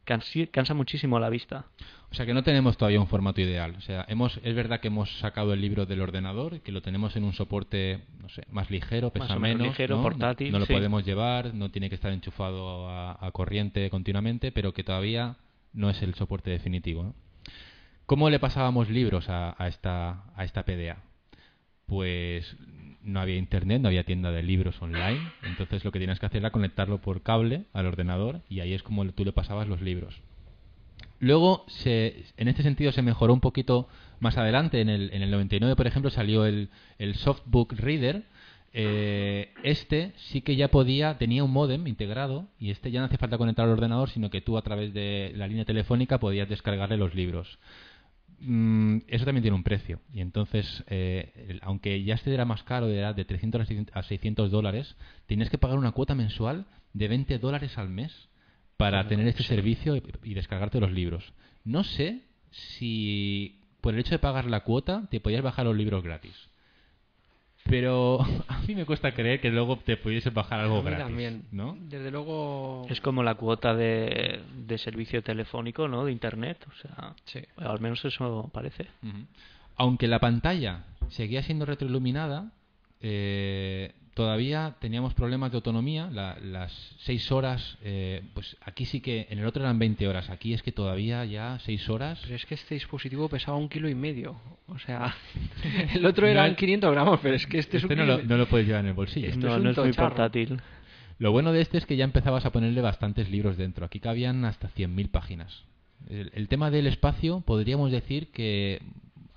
Cansa muchísimo la vista. O sea que no tenemos todavía un formato ideal. O sea, es verdad que hemos sacado el libro del ordenador, que lo tenemos en un soporte, no sé, más ligero, pesa menos, ligero, ¿no? portátil. No lo podemos llevar, no tiene que estar enchufado a corriente continuamente, pero que todavía no es el soporte definitivo, ¿no? ¿Cómo le pasábamos libros a esta PDA? Pues no había internet, no había tienda de libros online, entonces lo que tienes que hacer era conectarlo por cable al ordenador, y ahí es como tú le pasabas los libros. Luego, en este sentido, se mejoró un poquito más adelante. En el 99, por ejemplo, salió el Softbook Reader. Este sí que ya tenía un módem integrado, y este ya no hace falta conectar al ordenador, sino que tú a través de la línea telefónica podías descargarle los libros. Eso también tiene un precio, y entonces aunque ya este era más caro, era de 300 a $600, tienes que pagar una cuota mensual de $20 al mes para tener este servicio y descargarte los libros. No sé si por el hecho de pagar la cuota te podías bajar los libros gratis, pero a mí me cuesta creer que luego te pudiese bajar algo gratis, también, ¿no? Desde luego... Es como la cuota de servicio telefónico, ¿no? De internet, o sea, Sí. al menos eso parece. Aunque la pantalla seguía siendo retroiluminada, todavía teníamos problemas de autonomía. Las 6 horas, pues aquí sí que, en el otro eran 20 horas, aquí es que todavía ya 6 horas... Pero es que este dispositivo pesaba 1,5 kilos. O sea, el otro eran 500 gramos, pero es que este es un no kilo. lo puedes llevar en el bolsillo. Esto No, es un no es muy tocharro. portátil. Lo bueno de este es que ya empezabas a ponerle bastantes libros dentro. Aquí cabían hasta 100.000 páginas. El tema del espacio, podríamos decir que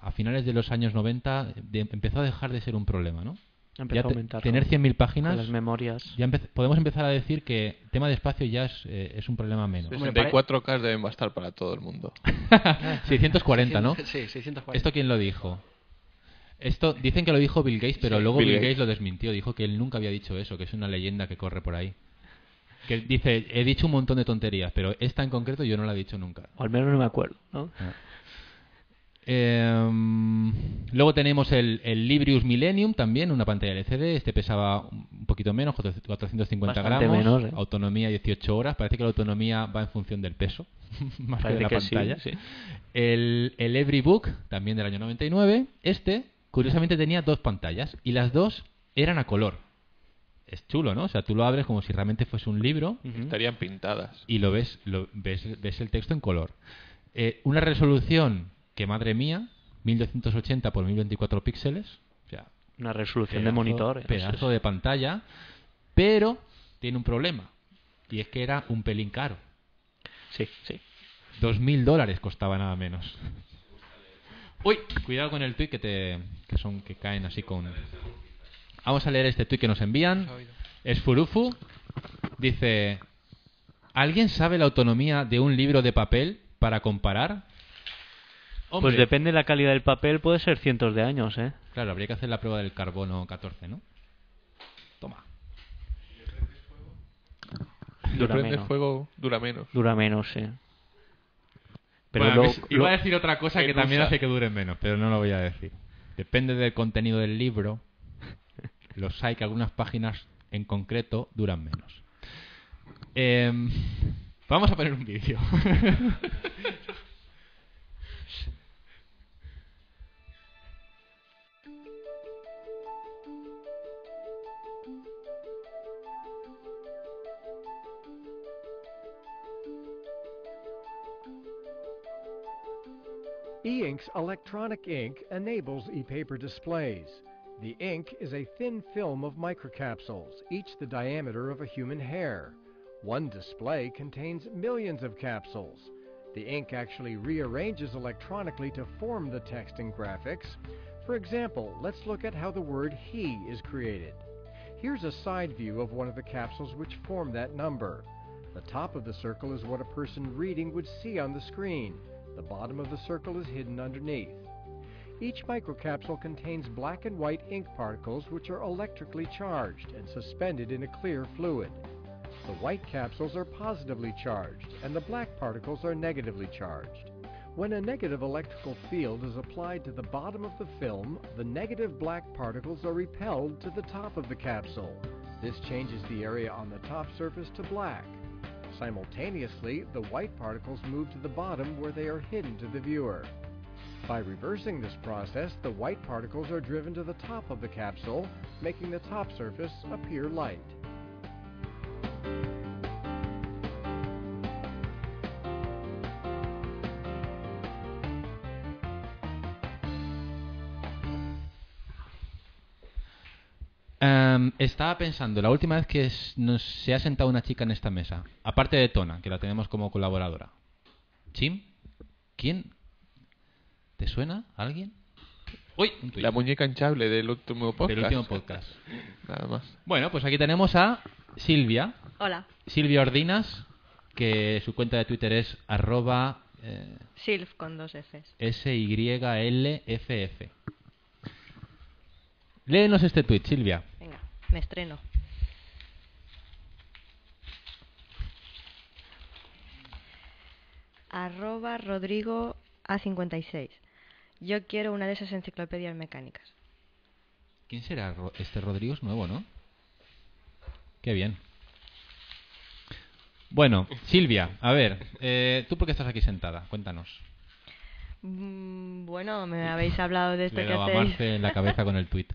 a finales de los años 90 empezó a dejar de ser un problema, ¿no? Empezó a aumentar, tener 100.000 páginas, con las memorias. ya podemos empezar a decir que el tema de espacio ya es un problema menos. 64K deben bastar para todo el mundo. 640, ¿no? Sí, 640. ¿Esto quién lo dijo? Esto dicen que lo dijo Bill Gates, pero Sí, luego Bill Bill Gates. Gates lo desmintió. Dijo que él nunca había dicho eso, que es una leyenda que corre por ahí. Que dice, he dicho un montón de tonterías, pero esta en concreto yo no la he dicho nunca. O al menos no me acuerdo, ¿no? Luego tenemos el Librius Millennium también, una pantalla LCD. Este pesaba un poquito menos, 450 Bastante gramos, menos, ¿eh? autonomía 18 horas. Parece que la autonomía va en función del peso, más que de Parece la que sí, pantalla. sí. El Everybook, también del año 99. Este, curiosamente, tenía 2 pantallas y las 2 eran a color. Es chulo, ¿no? O sea, tú lo abres como si realmente fuese un libro Estarían pintadas. y ves el texto en color. Una resolución que, madre mía, 1280 por 1024 píxeles. O sea, Una resolución de monitor. pedazo de pantalla, pero tiene un problema, y es que era un pelín caro. Sí, sí. $2.000 costaba nada menos. Uy, cuidado con el tuit que caen así con... Vamos a leer este tuit que nos envían. Es Furufu. Dice: ¿alguien sabe la autonomía de un libro de papel para comparar? Hombre, Pues depende de la calidad del papel, puede ser cientos de años, ¿eh? claro, habría que hacer la prueba del carbono 14, ¿no? Toma. Dura Prende menos. fuego, dura menos. Dura menos, sí. Pero Bueno, luego, iba a decir otra cosa que en también USA. hace que duren menos, pero no lo voy a decir. Depende del contenido del libro. Los hay que algunas páginas en concreto duran menos. Vamos a poner un vídeo. E-Ink's electronic ink enables e-paper displays. The ink is a thin film of microcapsules, each the diameter of a human hair. One display contains millions of capsules. The ink actually rearranges electronically to form the text and graphics. For example, let's look at how the word he is created. Here's a side view of one of the capsules which form that number. The top of the circle is what a person reading would see on the screen. The bottom of the circle is hidden underneath. Each microcapsule contains black and white ink particles which are electrically charged and suspended in a clear fluid. The white capsules are positively charged and the black particles are negatively charged. When a negative electrical field is applied to the bottom of the film, the negative black particles are repelled to the top of the capsule. This changes the area on the top surface to black. Simultaneously, the white particles move to the bottom where they are hidden to the viewer. By reversing this process, the white particles are driven to the top of the capsule, making the top surface appear light. Estaba pensando, la última vez que se ha sentado una chica en esta mesa, aparte de Tona, que la tenemos como colaboradora, Chim, ¿Quién? ¿Te suena? ¿Alguien? ¡Uy! Un tuit. La muñeca hinchable del último podcast. Del último podcast. Nada más. Bueno, pues aquí tenemos a Silvia. Hola. Silvia Ordinas, que su cuenta de Twitter es Silf con 2 Fs. SYLFF. Léenos este tuit, Silvia. Venga, me estreno. @Rodrigo A56. Yo quiero una de esas enciclopedias mecánicas. ¿Quién será? Este Rodrigo es nuevo, ¿no? Qué bien. Bueno, Silvia, a ver, ¿tú por qué estás aquí sentada? Cuéntanos. Bueno, me habéis hablado de esto Le que daba hacéis. Marce en la cabeza con el tuit.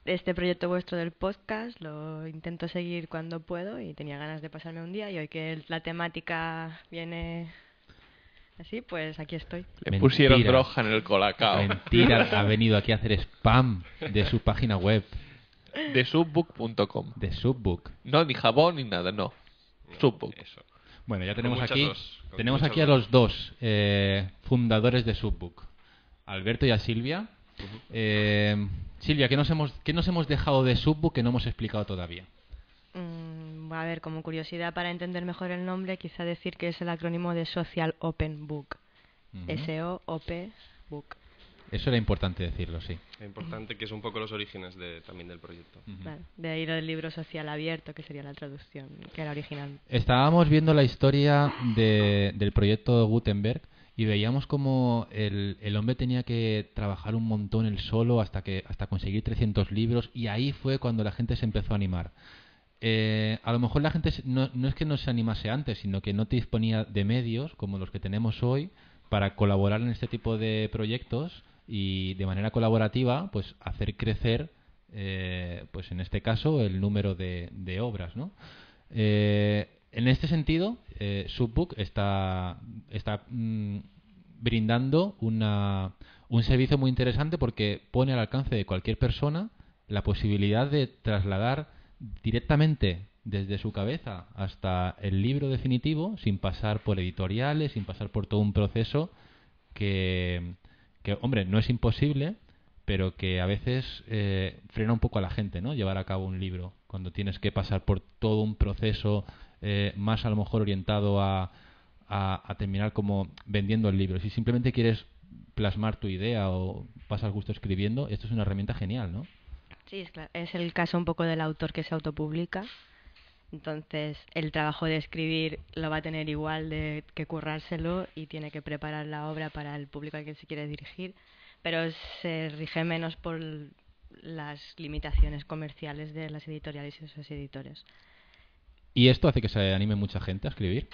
Este proyecto vuestro del podcast lo intento seguir cuando puedo y tenía ganas de pasarme un día y hoy que la temática viene así, pues aquí estoy. Le pusieron droga en el colacao. Mentira, ha venido aquí a hacer spam de su página web. De subbook.com. De Subbook. No, ni jabón ni nada, no. Subbook. Eso. Bueno, ya Con tenemos muchas aquí, dos, con tenemos muchas aquí a dos. los dos fundadores de Subbook, Alberto y a Silvia. Silvia, ¿qué nos hemos dejado de Subbook que no hemos explicado todavía? A ver, como curiosidad para entender mejor el nombre, quizá decir que es el acrónimo de Social Open Book. SOOP Book. Eso era importante decirlo, sí. Es importante que es un poco los orígenes también del proyecto. Vale, de ahí lo del libro social abierto, que sería la traducción, que era original. Estábamos viendo la historia del proyecto Gutenberg y veíamos como el hombre tenía que trabajar un montón él solo hasta conseguir 300 libros, y ahí fue cuando la gente se empezó a animar. A lo mejor la gente no es que no se animase antes, sino que no disponía de medios como los que tenemos hoy para colaborar en este tipo de proyectos y de manera colaborativa pues hacer crecer pues en este caso el número de obras, ¿no? En este sentido, Subbook está brindando un servicio muy interesante porque pone al alcance de cualquier persona la posibilidad de trasladar directamente desde su cabeza hasta el libro definitivo sin pasar por editoriales, sin pasar por todo un proceso que hombre, no es imposible, pero que a veces frena un poco a la gente, ¿no? Llevar a cabo un libro, cuando tienes que pasar por todo un proceso más a lo mejor orientado a terminar como vendiendo el libro. Si simplemente quieres plasmar tu idea o pasas gusto escribiendo, esto es una herramienta genial, ¿no? Sí, es el caso un poco del autor que se autopublica. Entonces, el trabajo de escribir lo va a tener igual de que currárselo y tiene que preparar la obra para el público al que se quiere dirigir, pero se rige menos por las limitaciones comerciales de las editoriales y sus editores. ¿Y esto hace que se anime mucha gente a escribir?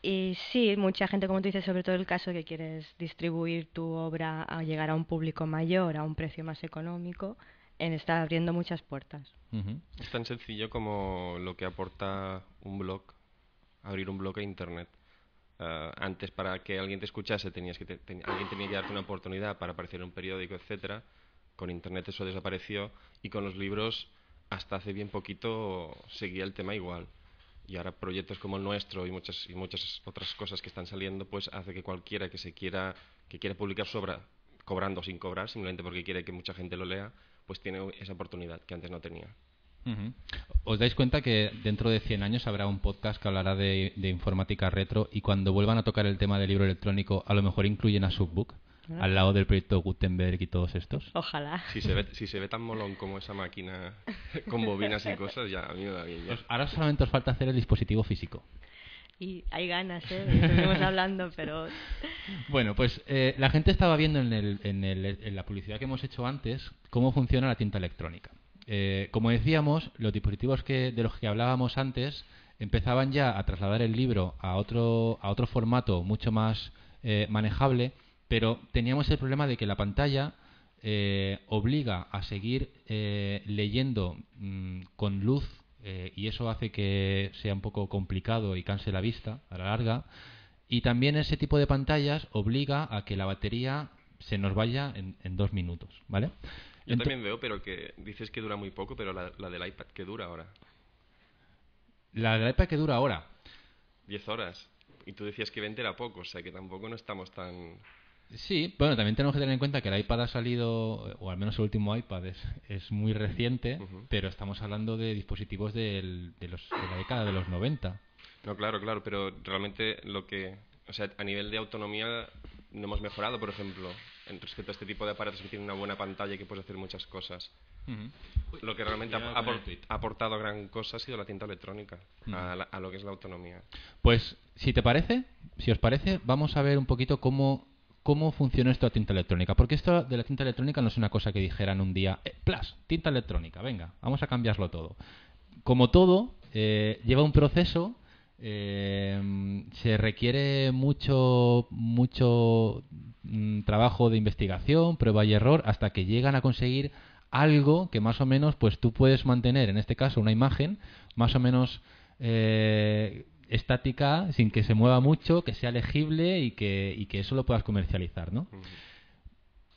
Y sí, mucha gente, como tú dices, sobre todo el caso que quieres distribuir tu obra a llegar a un público mayor, a un precio más económico, está abriendo muchas puertas. Es tan sencillo como lo que aporta un blog, abrir un blog a internet. Antes, para que alguien te escuchase, alguien tenía que darte una oportunidad para aparecer en un periódico, etcétera. Con internet eso desapareció, y con los libros hasta hace bien poquito seguía el tema igual. Y ahora proyectos como el nuestro y muchas otras cosas que están saliendo, pues hace que cualquiera que quiera publicar su obra, cobrando o sin cobrar, simplemente porque quiere que mucha gente lo lea, pues tiene esa oportunidad que antes no tenía. ¿Os dais cuenta que dentro de 100 años habrá un podcast que hablará de informática retro, y cuando vuelvan a tocar el tema del libro electrónico a lo mejor incluyen a Subbook al lado del proyecto Gutenberg y todos estos? Ojalá. Si se ve tan molón como esa máquina con bobinas y cosas, ya a mí me da bien. Pues ahora solamente os falta hacer el dispositivo físico. Y hay ganas, estuvimos hablando, pero... Bueno, pues la gente estaba viendo en la publicidad que hemos hecho antes cómo funciona la tinta electrónica. Como decíamos, los dispositivos de los que hablábamos antes empezaban ya a trasladar el libro a otro formato mucho más manejable, pero teníamos el problema de que la pantalla obliga a seguir leyendo con luz, y eso hace que sea un poco complicado y canse la vista a la larga. Y también ese tipo de pantallas obliga a que la batería se nos vaya en 2 minutos, ¿vale? Yo también veo, pero que dices que dura muy poco, pero la del iPad, ¿qué dura ahora? La del iPad que dura ahora. 10 horas. Y tú decías que 20 era poco, o sea que tampoco no estamos tan... Sí, bueno, también tenemos que tener en cuenta que el iPad ha salido, o al menos el último iPad es muy reciente, pero estamos hablando de dispositivos de la década de los 90. No, claro, pero realmente o sea, a nivel de autonomía no hemos mejorado, por ejemplo, en respecto a este tipo de aparatos que tienen una buena pantalla y que puedes hacer muchas cosas. Lo que realmente ha aportado gran cosa ha sido la tinta electrónica a lo que es la autonomía. Pues, si os parece, vamos a ver un poquito cómo funciona esto de la tinta electrónica. Porque esto de la tinta electrónica no es una cosa que dijeran un día, ¡plas! Tinta electrónica, venga, vamos a cambiarlo todo. Como todo, lleva un proceso, se requiere mucho trabajo de investigación, prueba y error, hasta que llegan a conseguir algo que más o menos pues tú puedes mantener, en este caso una imagen, más o menos estática, sin que se mueva mucho, que sea legible y que eso lo puedas comercializar, ¿no?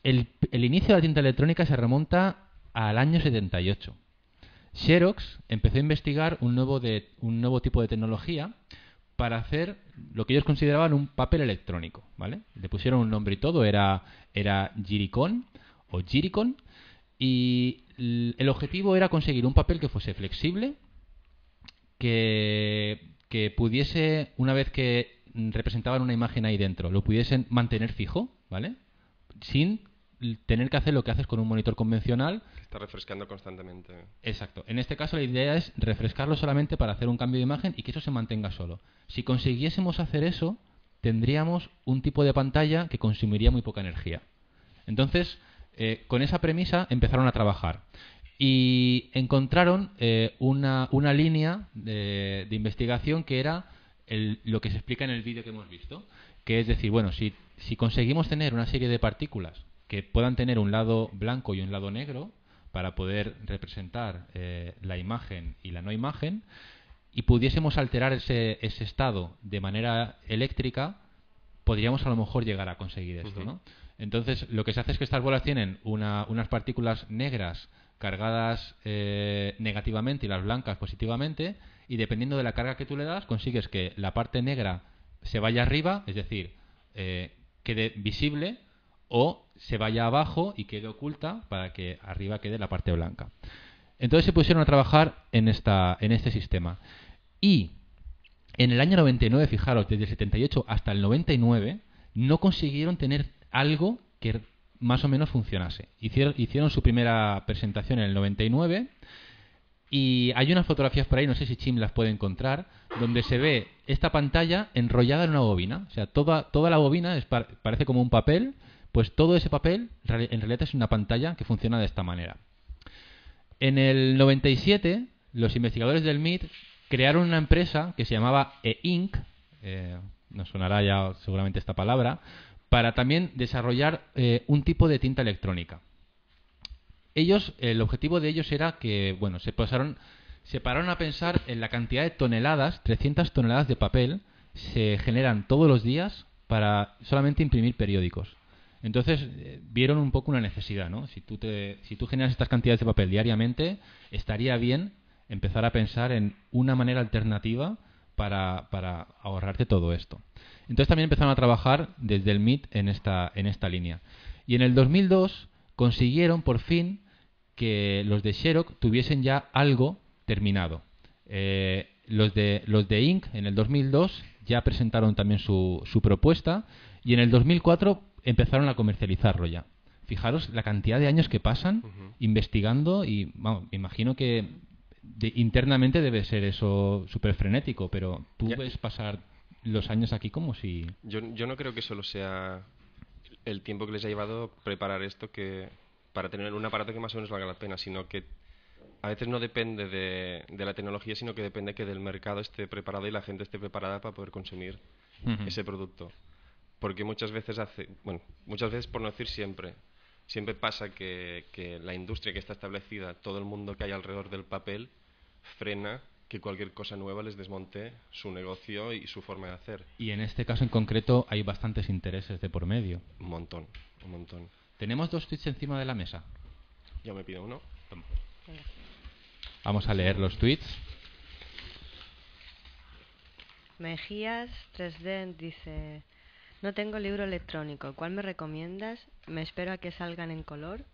El inicio de la tinta electrónica se remonta al año 78. Xerox empezó a investigar un nuevo tipo de tecnología para hacer lo que ellos consideraban un papel electrónico, ¿vale? Le pusieron un nombre y todo, era Giricon o Giricon, y el objetivo era conseguir un papel que fuese flexible, que pudiese, una vez que representaban una imagen ahí dentro, lo pudiesen mantener fijo, ¿vale? Sin tener que hacer lo que haces con un monitor convencional. Está refrescando constantemente. Exacto. En este caso la idea es refrescarlo solamente para hacer un cambio de imagen y que eso se mantenga solo. Si consiguiésemos hacer eso, tendríamos un tipo de pantalla que consumiría muy poca energía. Entonces, con esa premisa empezaron a trabajar. Y encontraron una línea de investigación que era lo que se explica en el vídeo que hemos visto. Que es decir, bueno, si conseguimos tener una serie de partículas que puedan tener un lado blanco y un lado negro para poder representar la imagen y la no imagen, y pudiésemos alterar ese estado de manera eléctrica, podríamos a lo mejor llegar a conseguir esto, ¿no? Entonces, lo que se hace es que estas bolas tienen unas partículas negras cargadas negativamente y las blancas positivamente, y dependiendo de la carga que tú le das, consigues que la parte negra se vaya arriba, es decir, quede visible, o se vaya abajo y quede oculta para que arriba quede la parte blanca. Entonces se pusieron a trabajar en este sistema. Y en el año 99, fijaros, desde el 78 hasta el 99, no consiguieron tener algo que más o menos funcionase. Hicieron su primera presentación en el 99 y hay unas fotografías por ahí, no sé si Chim las puede encontrar, donde se ve esta pantalla enrollada en una bobina. O sea, toda la bobina parece como un papel, pues todo ese papel en realidad es una pantalla que funciona de esta manera. En el 97, los investigadores del MIT crearon una empresa que se llamaba E-Ink, nos sonará ya seguramente esta palabra, para también desarrollar un tipo de tinta electrónica. El objetivo de ellos era que, bueno, se pararon a pensar en la cantidad de toneladas, 300 toneladas de papel se generan todos los días para solamente imprimir periódicos. Entonces vieron un poco una necesidad, ¿no? Si tú generas estas cantidades de papel diariamente, estaría bien empezar a pensar en una manera alternativa para ahorrarte todo esto. Entonces también empezaron a trabajar desde el MIT en esta línea. Y en el 2002 consiguieron por fin que los de Xerox tuviesen ya algo terminado. Los de Ink en el 2002 ya presentaron también su propuesta y en el 2004 empezaron a comercializarlo ya. Fijaros la cantidad de años que pasan investigando y vamos, me imagino que internamente debe ser eso súper frenético, pero tú ves pasar los años aquí como si... Yo no creo que solo sea el tiempo que les ha llevado preparar esto para tener un aparato que más o menos valga la pena, sino que a veces no depende de la tecnología, sino que depende que del mercado esté preparado y la gente esté preparada para poder consumir ese producto. Porque muchas veces por no decir siempre pasa que la industria que está establecida, todo el mundo que hay alrededor del papel, frena que cualquier cosa nueva les desmonte su negocio y su forma de hacer. Y en este caso en concreto hay bastantes intereses de por medio. Un montón. Tenemos 2 tweets encima de la mesa. Yo me pido uno. Toma. Vamos a leer los tweets. Mejías 3D dice: no tengo libro electrónico, ¿cuál me recomiendas? Me espero a que salgan en color.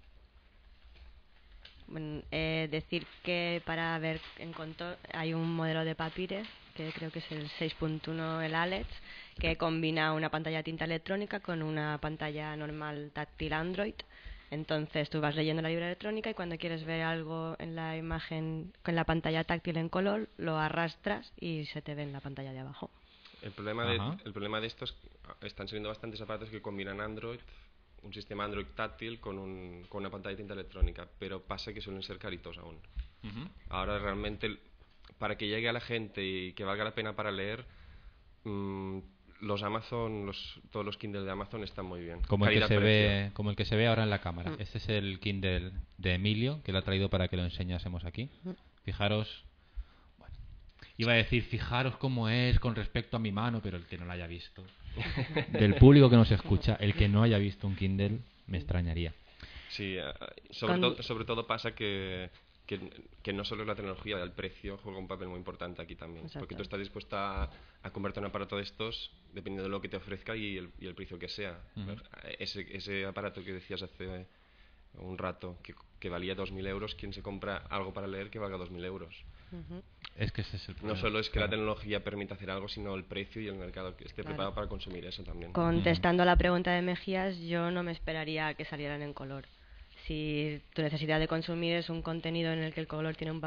Bueno, decir que para ver en control hay un modelo de Papyrus, que creo que es el 6.1, el Alex, que combina una pantalla de tinta electrónica con una pantalla normal táctil Android. Entonces tú vas leyendo la librería electrónica y cuando quieres ver algo en la imagen con la pantalla táctil en color, lo arrastras y se te ve en la pantalla de abajo. El problema de estos, están saliendo bastantes aparatos que combinan Android, un sistema Android táctil con una pantalla de tinta electrónica, pero pasa que suelen ser caritos aún. Ahora realmente, para que llegue a la gente y que valga la pena para leer, los Amazon, todos los Kindle de Amazon están muy bien. Como el que se ve ahora en la cámara. Este es el Kindle de Emilio, que lo ha traído para que lo enseñásemos aquí. Fijaros, bueno, iba a decir fijaros cómo es con respecto a mi mano, pero el que no lo haya visto, del público que nos escucha, el que no haya visto un Kindle, me extrañaría. Sí, sobre todo pasa que no solo la tecnología, el precio juega un papel muy importante aquí también. Exacto. Porque tú estás dispuesta a comprarte un aparato de estos dependiendo de lo que te ofrezca y el precio que sea. Ese aparato que decías hace un rato que valía 2.000 euros, ¿quién se compra algo para leer que valga 2.000 euros? Es que ese es el problema. No solo es que la tecnología permita hacer algo, sino el precio y el mercado que esté preparado para consumir eso también. Contestando a la pregunta de Mejías, yo no me esperaría a que salieran en color. Si tu necesidad de consumir es un contenido en el que el color tiene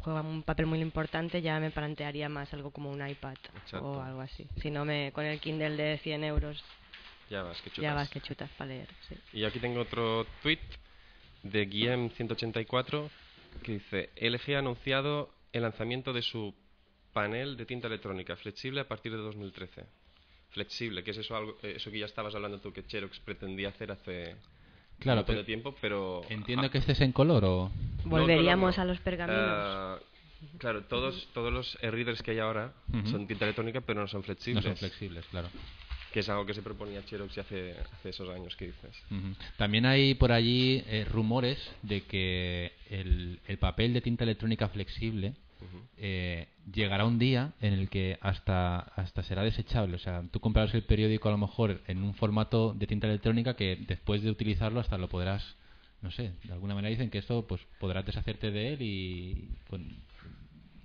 juega un papel muy importante, ya me plantearía más algo como un iPad. Exacto. O algo así. Si no, con el Kindle de 100 euros ya vas que chutas para leer. Sí. Y aquí tengo otro tweet de Guillem184 que dice: LG ha anunciado el lanzamiento de su panel de tinta electrónica flexible a partir de 2013. Flexible, que es eso que ya estabas hablando tú, que Xerox pretendía hacer hace... Claro, un montón de tiempo, pero... Entiendo que este es en color o... Volveríamos a los pergaminos. Claro, todos los e-readers que hay ahora son tinta electrónica, pero no son flexibles. No son flexibles, claro. Que es algo que se proponía Xerox hace esos años que dices. También hay por allí rumores de que el papel de tinta electrónica flexible llegará un día en el que hasta será desechable. O sea, tú comprarás el periódico a lo mejor en un formato de tinta electrónica que después de utilizarlo hasta lo podrás, no sé, de alguna manera dicen que esto pues podrás deshacerte de él y pues,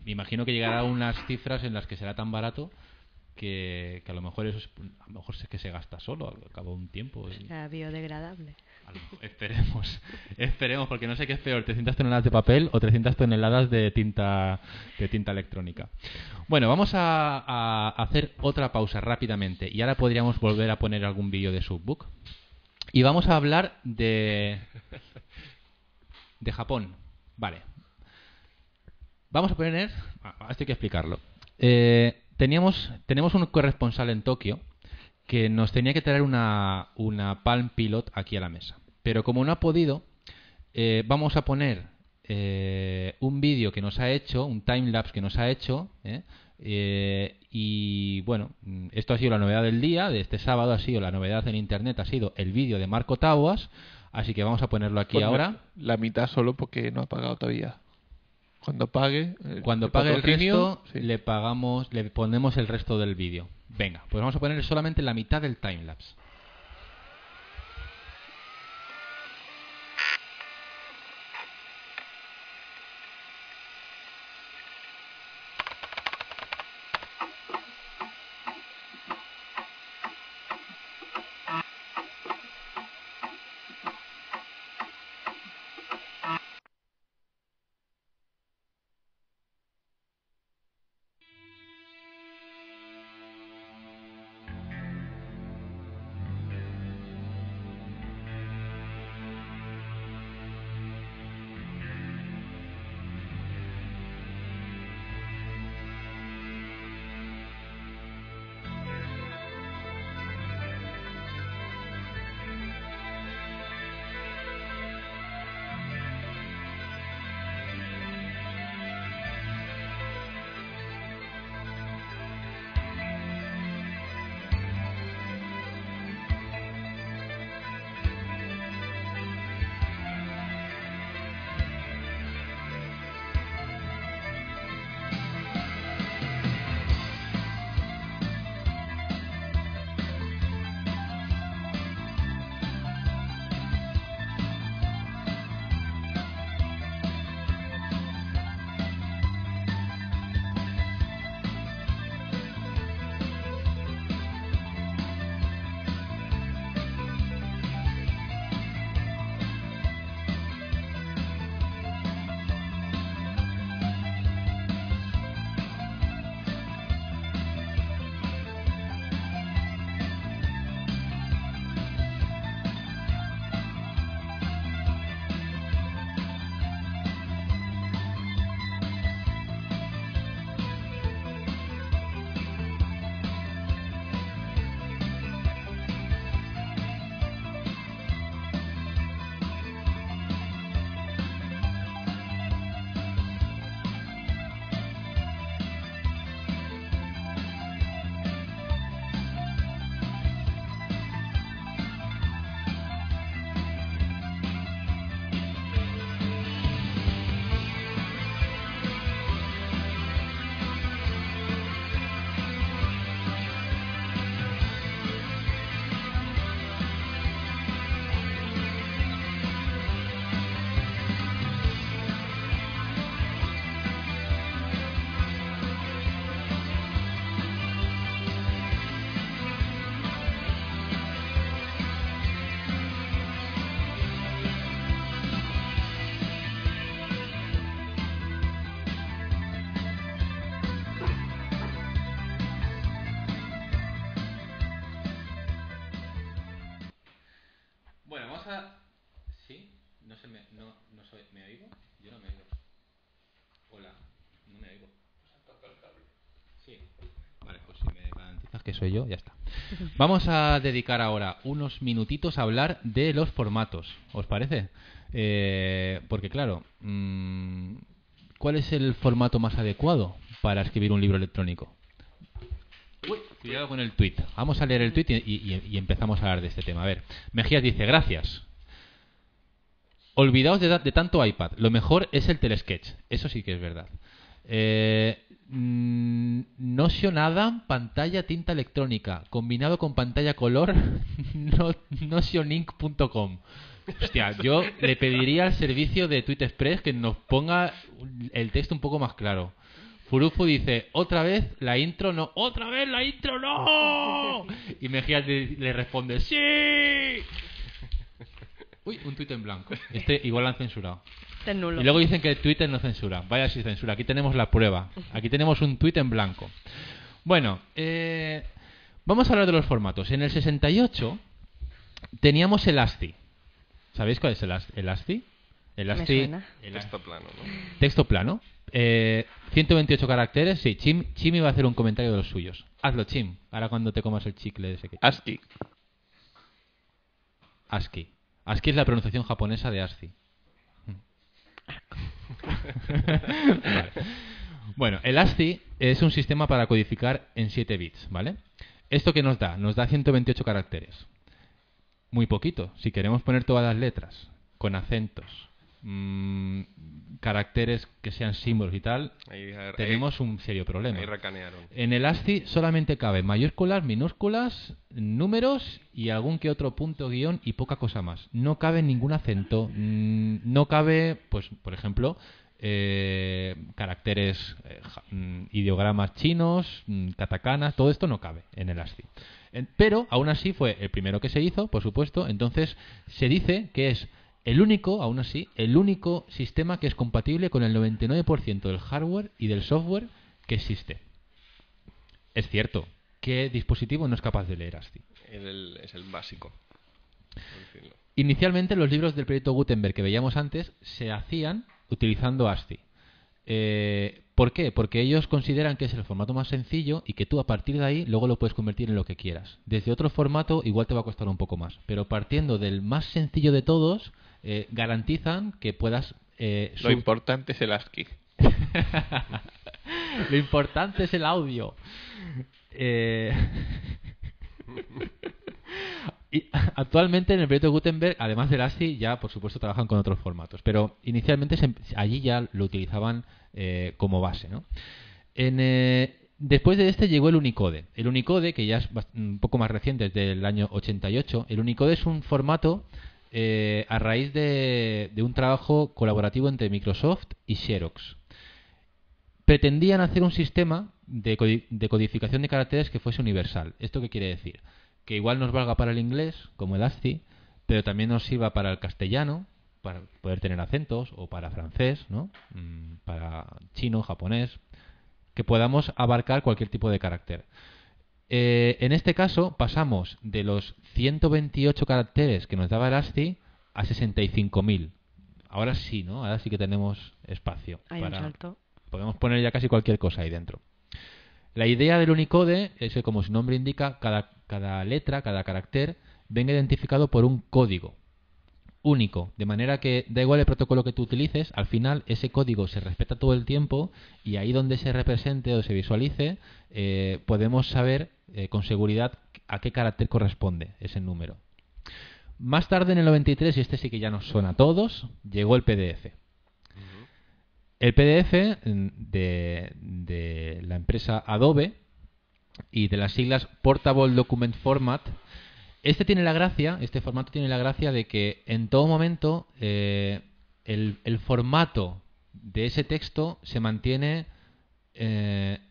me imagino que llegará a unas cifras en las que será tan barato que a lo mejor eso es que se gasta solo al cabo de un tiempo. Será biodegradable. Esperemos, porque no sé qué es peor, 300 toneladas de papel o 300 toneladas de tinta electrónica. Bueno, vamos a hacer otra pausa rápidamente y ahora podríamos volver a poner algún vídeo de Subbook. Y vamos a hablar de Japón. Vale. Vamos a poner... esto hay que explicarlo. Tenemos un corresponsal en Tokio que nos tenía que traer una Palm Pilot aquí a la mesa. Pero como no ha podido, vamos a poner un vídeo que nos ha hecho, un timelapse que nos ha hecho, y bueno, esto ha sido la novedad del día, de este sábado ha sido la novedad en internet, ha sido el vídeo de Marco Taboas, así que vamos a ponerlo aquí ahora. La mitad solo porque no ha pagado todavía. Cuando pague el resto, sí. Le ponemos el resto del vídeo. Venga, pues vamos a poner solamente la mitad del timelapse. ¿Me oigo? Yo no me oigo. Hola, no me oigo. Sí. Vale, pues si me garantizas que soy yo, ya está. Vamos a dedicar ahora unos minutitos a hablar de los formatos. ¿Os parece? Porque claro, ¿cuál es el formato más adecuado para escribir un libro electrónico? Uy, cuidado con el tweet. Vamos a leer el tweet y empezamos a hablar de este tema. A ver, Mejías dice, gracias. Olvidaos de tanto iPad. Lo mejor es el telesketch. Eso sí que es verdad. Notionada, pantalla tinta electrónica, combinado con pantalla color, notionink.com. Hostia, yo le pediría al servicio de Tweet Express que nos ponga el texto un poco más claro. Furufu dice, otra vez la intro no, otra vez la intro no. Y Mejías le responde, sí. Uy, un tuit en blanco. Este igual lo han censurado. Este es nulo. Y luego dicen que Twitter no censura. Vaya si censura. Aquí tenemos la prueba. Aquí tenemos un tuit en blanco. Bueno, vamos a hablar de los formatos. En el 68 teníamos el ASCII. ¿Sabéis cuál es el ASCII? El ASCII. Texto plano, ¿no? Texto plano. 128 caracteres. Sí, Chim iba a hacer un comentario de los suyos. Hazlo, Chim. Ahora cuando te comas el chicle ese que... ASCII. ASCII. ASCII es la pronunciación japonesa de ASCII. Vale. Bueno, el ASCII es un sistema para codificar en 7 bits, ¿vale? ¿Esto qué nos da? Nos da 128 caracteres. Muy poquito. Si queremos poner todas las letras con acentos, caracteres que sean símbolos y tal, tenemos un serio problema. Ahí racanearon. En el ASCII solamente caben mayúsculas, minúsculas, números y algún que otro punto, guión y poca cosa más. No cabe ningún acento, no cabe, pues, por ejemplo, caracteres, ideogramas chinos, katakanas, todo esto no cabe en el ASCII. Pero aún así fue el primero que se hizo, por supuesto. Entonces se dice que es el único, aún así, el único sistema que es compatible con el 99% del hardware y del software que existe. Es cierto, ¿qué dispositivo no es capaz de leer ASCII? Es el básico. Inicialmente los libros del proyecto Gutenberg que veíamos antes se hacían utilizando ASCII. ¿Por qué? Porque ellos consideran que es el formato más sencillo y que tú a partir de ahí luego lo puedes convertir en lo que quieras. Desde otro formato igual te va a costar un poco más, pero partiendo del más sencillo de todos, garantizan que puedas... Lo importante es el ASCII. Lo importante es el audio. Y actualmente en el proyecto Gutenberg, además del ASCII, ya por supuesto trabajan con otros formatos, pero inicialmente allí ya lo utilizaban como base, ¿no? Después de este llegó el Unicode. El Unicode, que ya es un poco más reciente, desde el año 88, el Unicode es un formato a raíz de un trabajo colaborativo entre Microsoft y Xerox. Pretendían hacer un sistema de codificación de caracteres que fuese universal. ¿Esto qué quiere decir? Que igual nos valga para el inglés, como el ASCII, pero también nos sirva para el castellano, para poder tener acentos, o para francés, ¿no? Para chino, japonés, que podamos abarcar cualquier tipo de carácter. En este caso pasamos de los 128 caracteres que nos daba el ASCII a 65.000. Ahora sí, ¿no? Ahora sí que tenemos espacio. Hay un salto. Podemos poner ya casi cualquier cosa ahí dentro. La idea del Unicode es que, como su nombre indica, cada letra, cada carácter, venga identificado por un código único, de manera que da igual el protocolo que tú utilices, al final ese código se respeta todo el tiempo y ahí donde se represente o se visualice podemos saber con seguridad a qué carácter corresponde ese número. Más tarde, en el 93, y este sí que ya nos suena a todos, llegó el PDF. El PDF de la empresa Adobe y de las siglas Portable Document Format, este formato tiene la gracia de que en todo momento el formato de ese texto se mantiene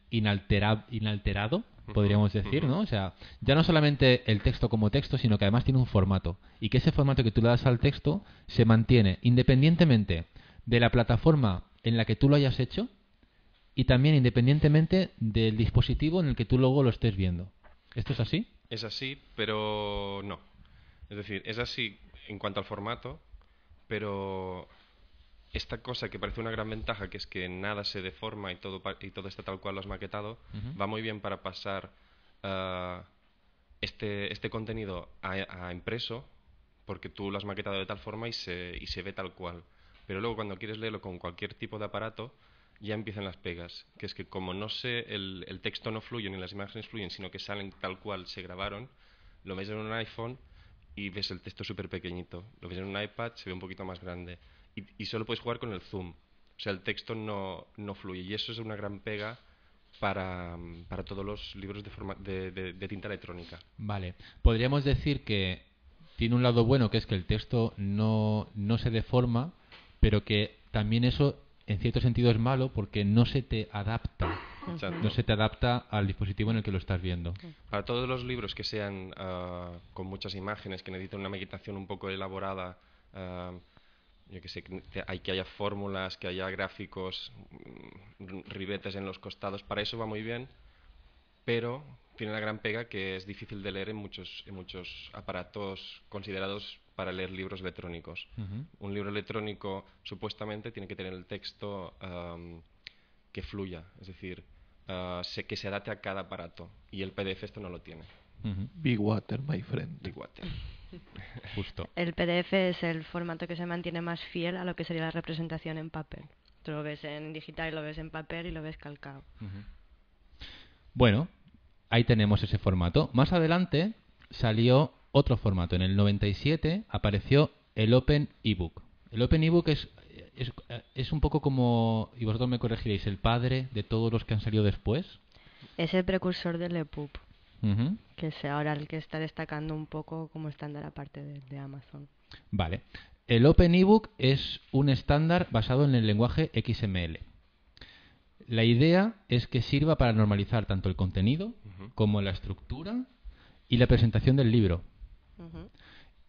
inalterado, podríamos decir, ¿no? O sea, ya no solamente el texto como texto, sino que además tiene un formato, y que ese formato que tú le das al texto se mantiene independientemente de la plataforma en la que tú lo hayas hecho y también independientemente del dispositivo en el que tú luego lo estés viendo. ¿Esto es así? Es así, pero no. Es decir, es así en cuanto al formato, pero esta cosa que parece una gran ventaja, que es que nada se deforma y todo está tal cual lo has maquetado, va muy bien para pasar este contenido a impreso, porque tú lo has maquetado de tal forma y se ve tal cual. Pero luego cuando quieres leerlo con cualquier tipo de aparato, ya empiezan las pegas, que es que como el texto no fluye ni las imágenes fluyen, sino que salen tal cual se grabaron, lo ves en un iPhone y ves el texto súper pequeñito, lo ves en un iPad, se ve un poquito más grande, y solo puedes jugar con el zoom, o sea, el texto no fluye, y eso es una gran pega para todos los libros de tinta electrónica. Vale, podríamos decir que tiene un lado bueno, que es que el texto no se deforma, pero que también eso en cierto sentido es malo porque no se te adapta. Exacto. No se te adapta al dispositivo en el que lo estás viendo. Para todos los libros que sean con muchas imágenes, que necesitan una maquetación un poco elaborada, yo que sé, que haya fórmulas, que haya gráficos, ribetes en los costados, para eso va muy bien, pero tiene la gran pega que es difícil de leer en muchos aparatos considerados para leer libros electrónicos. Un libro electrónico supuestamente tiene que tener el texto que fluya, es decir, que se adapte a cada aparato, y el PDF esto no lo tiene. Big Water, my friend. Big Water. Justo. El PDF es el formato que se mantiene más fiel a lo que sería la representación en papel. Tú lo ves en digital y lo ves en papel y lo ves calcado. Bueno, ahí tenemos ese formato. Más adelante salió otro formato. En el 97 apareció el Open eBook. El Open eBook es un poco como, y vosotros me corregiréis, el padre de todos los que han salido después. Es el precursor del EPUB, que es ahora el que está destacando un poco como estándar aparte de Amazon. Vale. El Open eBook es un estándar basado en el lenguaje XML. La idea es que sirva para normalizar tanto el contenido como la estructura y la presentación del libro.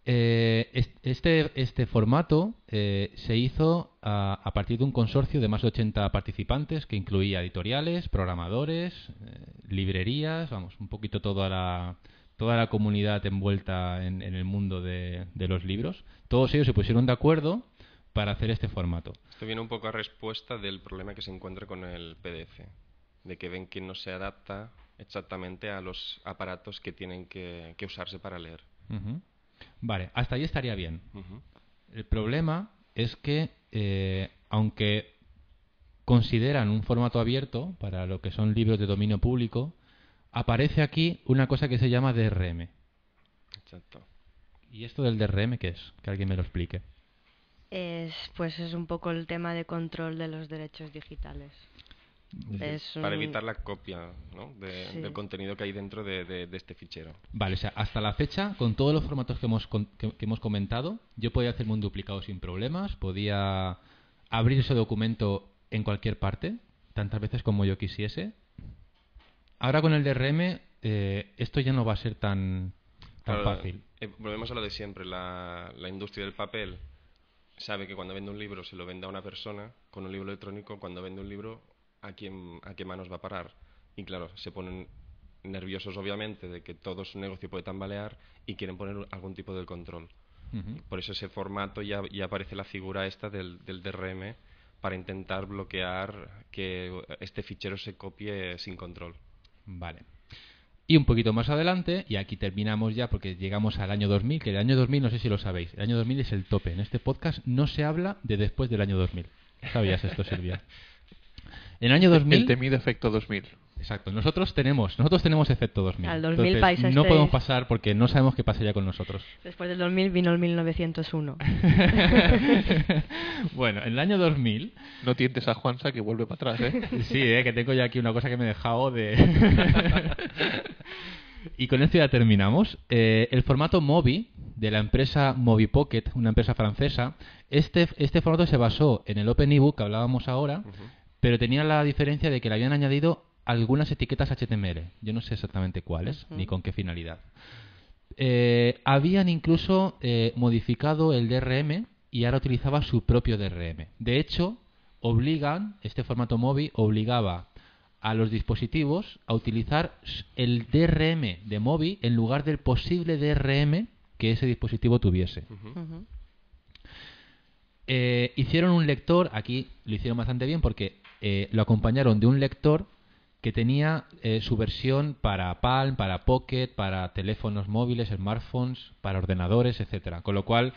Este formato se hizo a partir de un consorcio de más de 80 participantes que incluía editoriales, programadores, librerías, vamos, un poquito toda la comunidad envuelta en el mundo de los libros. Todos ellos se pusieron de acuerdo para hacer este formato. Esto viene un poco a respuesta del problema que se encuentra con el PDF, de que ven que no se adapta exactamente a los aparatos que tienen que usarse para leer. Vale, hasta ahí estaría bien. El problema es que, aunque consideran un formato abierto para lo que son libros de dominio público, aparece aquí una cosa que se llama DRM. Exacto. ¿Y esto del DRM qué es? Que alguien me lo explique. Pues es un poco el tema de control de los derechos digitales. Para evitar la copia, ¿no? del contenido que hay dentro de este fichero. Vale, o sea, hasta la fecha, con todos los formatos que hemos comentado, yo podía hacerme un duplicado sin problemas, podía abrir ese documento en cualquier parte, tantas veces como yo quisiese. Ahora con el DRM, esto ya no va a ser tan fácil. Volvemos a lo de siempre, la industria del papel sabe que cuando vende un libro se lo vende a una persona, con un libro electrónico, cuando vende un libro, ¿a qué manos va a parar? Y claro, se ponen nerviosos obviamente de que todo su negocio puede tambalear y quieren poner algún tipo de control. Por eso ese formato ya aparece la figura esta del DRM para intentar bloquear que este fichero se copie sin control. Vale. Y un poquito más adelante, y aquí terminamos ya porque llegamos al año 2000, que el año 2000 no sé si lo sabéis, el año 2000 es el tope. En este podcast no se habla de después del año 2000. ¿Sabías esto, Silvia? En el año 2000... El temido efecto 2000. Exacto. Nosotros tenemos efecto 2000. Al 2000 Entonces, no podemos pasar porque no sabemos qué pasaría con nosotros. Después del 2000 vino el 1901. Bueno, en el año 2000... No tientes a Juansa que vuelve para atrás, ¿eh? Sí, que tengo ya aquí una cosa que me he dejado de... Y con esto ya terminamos. El formato Mobi, de la empresa Mobi Pocket, una empresa francesa, este formato se basó en el Open eBook que hablábamos ahora, pero tenía la diferencia de que le habían añadido algunas etiquetas HTML. Yo no sé exactamente cuáles, ni con qué finalidad. Habían incluso modificado el DRM y ahora utilizaba su propio DRM. De hecho, este formato Mobi obligaba a los dispositivos a utilizar el DRM de Mobi en lugar del posible DRM que ese dispositivo tuviese. hicieron un lector, aquí lo hicieron bastante bien porque lo acompañaron de un lector que tenía su versión para Palm, para Pocket, para teléfonos móviles, smartphones, para ordenadores, etcétera. Con lo cual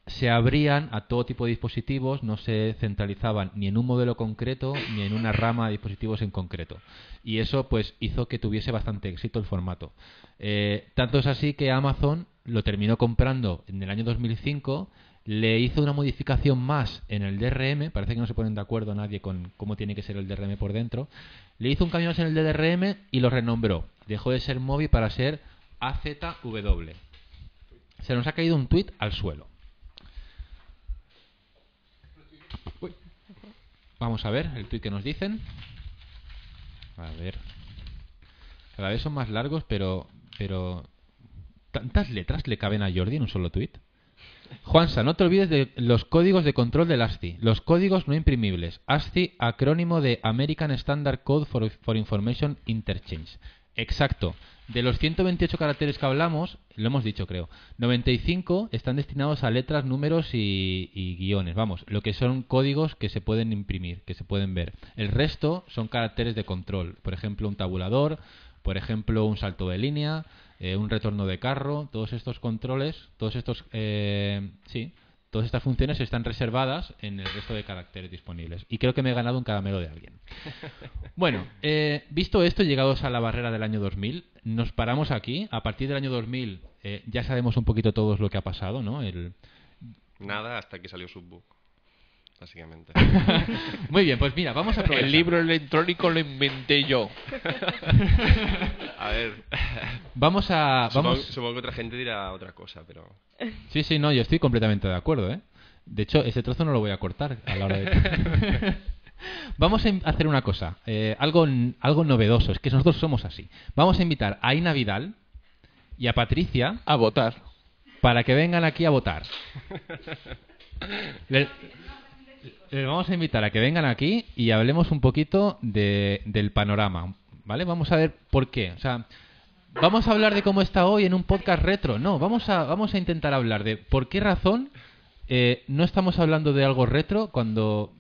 se abrían a todo tipo de dispositivos, no se centralizaban ni en un modelo concreto ni en una rama de dispositivos en concreto. Y eso pues hizo que tuviese bastante éxito el formato. Tanto es así que Amazon lo terminó comprando en el año 2005, le hizo una modificación más en el DRM, parece que no se ponen de acuerdo nadie con cómo tiene que ser el DRM por dentro, le hizo un cambio más en el DRM y lo renombró. Dejó de ser Mobi para ser AZW. Se nos ha caído un tuit al suelo. Vamos a ver el tuit que nos dicen. A ver. Cada vez son más largos, pero ¿tantas letras le caben a Jordi en un solo tuit? Juansa, no te olvides de los códigos de control del ASCII. Los códigos no imprimibles. ASCII, acrónimo de American Standard Code for Information Interchange. Exacto. De los 128 caracteres que hablamos, lo hemos dicho creo, 95 están destinados a letras, números y guiones. Vamos, lo que son códigos que se pueden imprimir, que se pueden ver. El resto son caracteres de control. Por ejemplo, un tabulador, por ejemplo, un salto de línea, un retorno de carro. Todos estos controles, todas estas funciones están reservadas en el resto de caracteres disponibles. Y creo que me he ganado un caramelo de alguien. Bueno, visto esto, llegados a la barrera del año 2000, nos paramos aquí. A partir del año 2000 ya sabemos un poquito todos lo que ha pasado, ¿no? Nada hasta que salió Subbook, básicamente. Muy bien, pues mira, vamos a aprovechar. El libro electrónico lo inventé yo. A ver. Supongo que otra gente dirá otra cosa, pero... Sí, no, yo estoy completamente de acuerdo, ¿eh? De hecho, ese trozo no lo voy a cortar a la hora de... Vamos a hacer una cosa, algo novedoso, es que nosotros somos así. Vamos a invitar a Ina Vidal y a Patricia a votar, para que vengan aquí a votar. Les vamos a invitar a que vengan aquí y hablemos un poquito del panorama, ¿vale? Vamos a ver por qué. O sea, ¿vamos a hablar de cómo está hoy en un podcast retro? No, vamos a intentar hablar de por qué razón no estamos hablando de algo retro cuando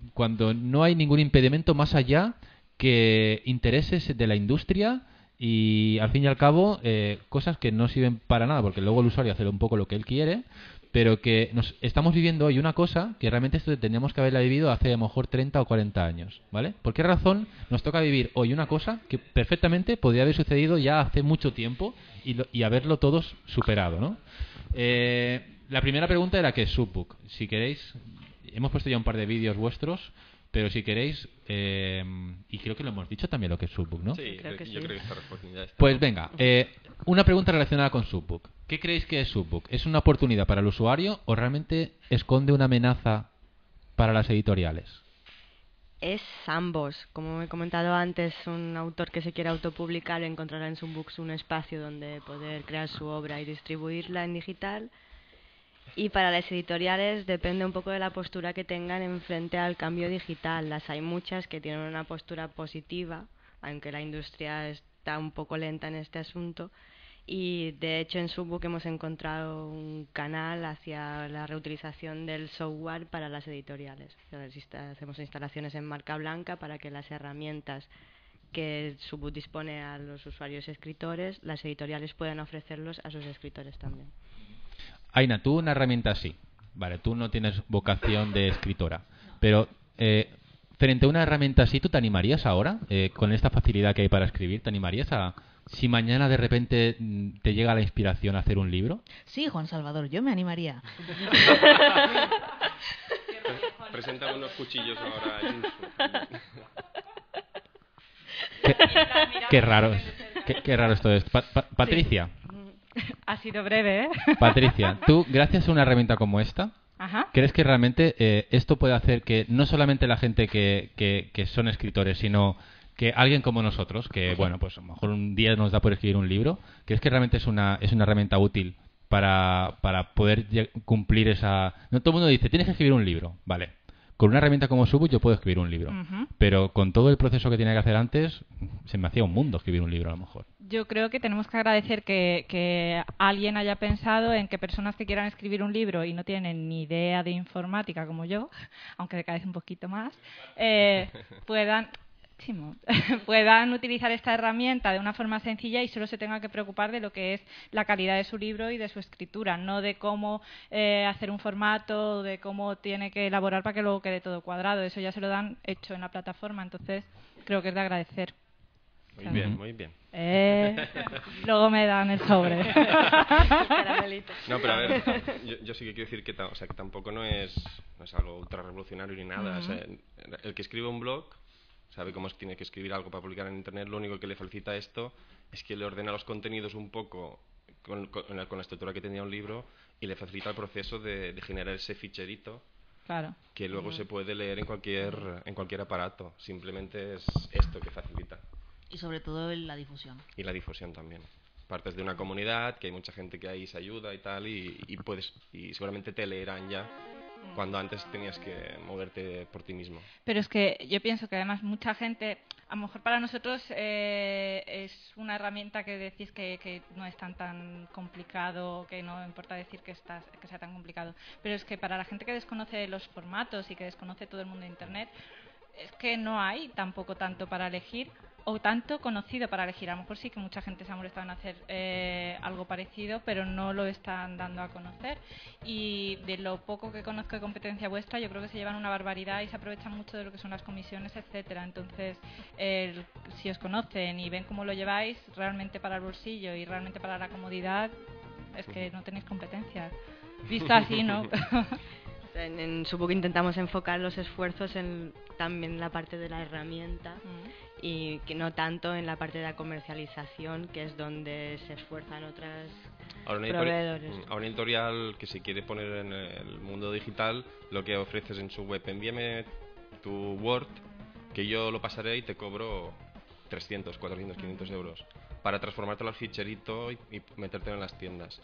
no hay ningún impedimento más allá que intereses de la industria y, al fin y al cabo, cosas que no sirven para nada, porque luego el usuario hace un poco lo que él quiere, pero que estamos viviendo hoy una cosa que realmente esto teníamos que haberla vivido hace a lo mejor 30 o 40 años, ¿vale? ¿Por qué razón nos toca vivir hoy una cosa que perfectamente podría haber sucedido ya hace mucho tiempo y haberlo todos superado, ¿no? La primera pregunta era ¿qué es Subbook? Si queréis, hemos puesto ya un par de vídeos vuestros, pero si queréis, y creo que lo hemos dicho también lo que es Subbook, ¿no? Sí, yo creo que está respondido. Pues venga, una pregunta relacionada con Subbook. ¿Qué creéis que es Subbook? ¿Es una oportunidad para el usuario o realmente esconde una amenaza para las editoriales? Es ambos. Como he comentado antes, un autor que se quiera autopublicar encontrará en Subbooks un espacio donde poder crear su obra y distribuirla en digital. Y para las editoriales depende un poco de la postura que tengan en frente al cambio digital. Las hay muchas que tienen una postura positiva, aunque la industria está un poco lenta en este asunto. Y de hecho en Subbook hemos encontrado un canal hacia la reutilización del software para las editoriales. Hacemos instalaciones en marca blanca para que las herramientas que Subbook dispone a los usuarios escritores, las editoriales puedan ofrecerlos a sus escritores también. Aina, tú una herramienta así, vale, tú no tienes vocación de escritora, pero frente a una herramienta así, ¿tú te animarías ahora, con esta facilidad que hay para escribir, te animarías a, si mañana de repente te llega la inspiración a hacer un libro? Sí, Juan Salvador, yo me animaría. Presenta unos cuchillos ahora. Qué raro, qué raro esto es. Patricia. Sí. Ha sido breve, ¿eh? Patricia, tú, gracias a una herramienta como esta, Ajá. ¿crees que realmente esto puede hacer que no solamente la gente que son escritores, sino que alguien como nosotros, que bueno, pues a lo mejor un día nos da por escribir un libro, ¿crees que realmente es una herramienta útil para poder cumplir esa... No todo el mundo dice, tienes que escribir un libro, vale. Con una herramienta como Subbook yo puedo escribir un libro, pero con todo el proceso que tenía que hacer antes, se me hacía un mundo escribir un libro a lo mejor. Yo creo que tenemos que agradecer que alguien haya pensado en que personas que quieran escribir un libro y no tienen ni idea de informática como yo, aunque cada vez un poquito más, puedan utilizar esta herramienta de una forma sencilla y solo se tenga que preocupar de lo que es la calidad de su libro y de su escritura, no de cómo hacer un formato, de cómo tiene que elaborar para que luego quede todo cuadrado. Eso ya se lo dan hecho en la plataforma, entonces creo que es de agradecer. Muy bien, muy bien. Luego me dan el sobre. No, pero a ver, yo sí que quiero decir que, que tampoco no es algo ultra revolucionario ni nada. O sea, el que escribe un blog sabe cómo tiene que escribir algo para publicar en Internet. Lo único que le facilita a esto es que le ordena los contenidos un poco con la estructura que tenía un libro y le facilita el proceso de generar ese ficherito que luego se puede leer en cualquier aparato. Simplemente es esto que facilita. Y sobre todo la difusión. Y la difusión también. Partes de una comunidad, que hay mucha gente que ahí se ayuda y tal, y seguramente te leerán ya cuando antes tenías que moverte por ti mismo. Pero es que yo pienso que además mucha gente, a lo mejor para nosotros es una herramienta que decís que no es tan complicado, que no importa decir que sea tan complicado, pero es que para la gente que desconoce los formatos y que desconoce todo el mundo de Internet, es que no hay tampoco tanto para elegir o tanto conocido para elegir. A lo mejor sí que mucha gente se ha molestado en hacer algo parecido, pero no lo están dando a conocer. Y de lo poco que conozco de competencia vuestra, yo creo que se llevan una barbaridad y se aprovechan mucho de lo que son las comisiones, etcétera. Entonces, si os conocen y ven cómo lo lleváis realmente para el bolsillo y realmente para la comodidad, es que no tenéis competencia. Visto así, ¿no? En Subbook intentamos enfocar los esfuerzos también en la parte de la herramienta y que no tanto en la parte de la comercialización, que es donde se esfuerzan otras proveedores. A un editorial que se quiere poner en el mundo digital, lo que ofreces en su web: envíame tu Word, que yo lo pasaré y te cobro 300, 400, 500 euros para transformártelo al ficherito y metértelo en las tiendas.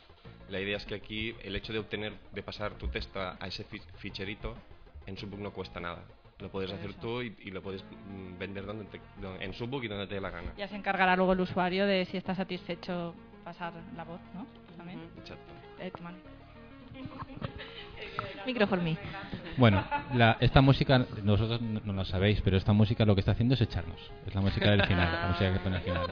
La idea es que aquí el hecho de pasar tu texto a ese ficherito en Subbook no cuesta nada. Lo puedes hacer tú y lo puedes vender en Subbook y donde te dé la gana. Ya se encargará luego el usuario de, si está satisfecho, pasar la voz, ¿no? También. Exacto. Micro for me. Bueno, esta música, nosotros no la sabéis, pero esta música lo que está haciendo es echarnos. Es la música del final, la música que pone al final.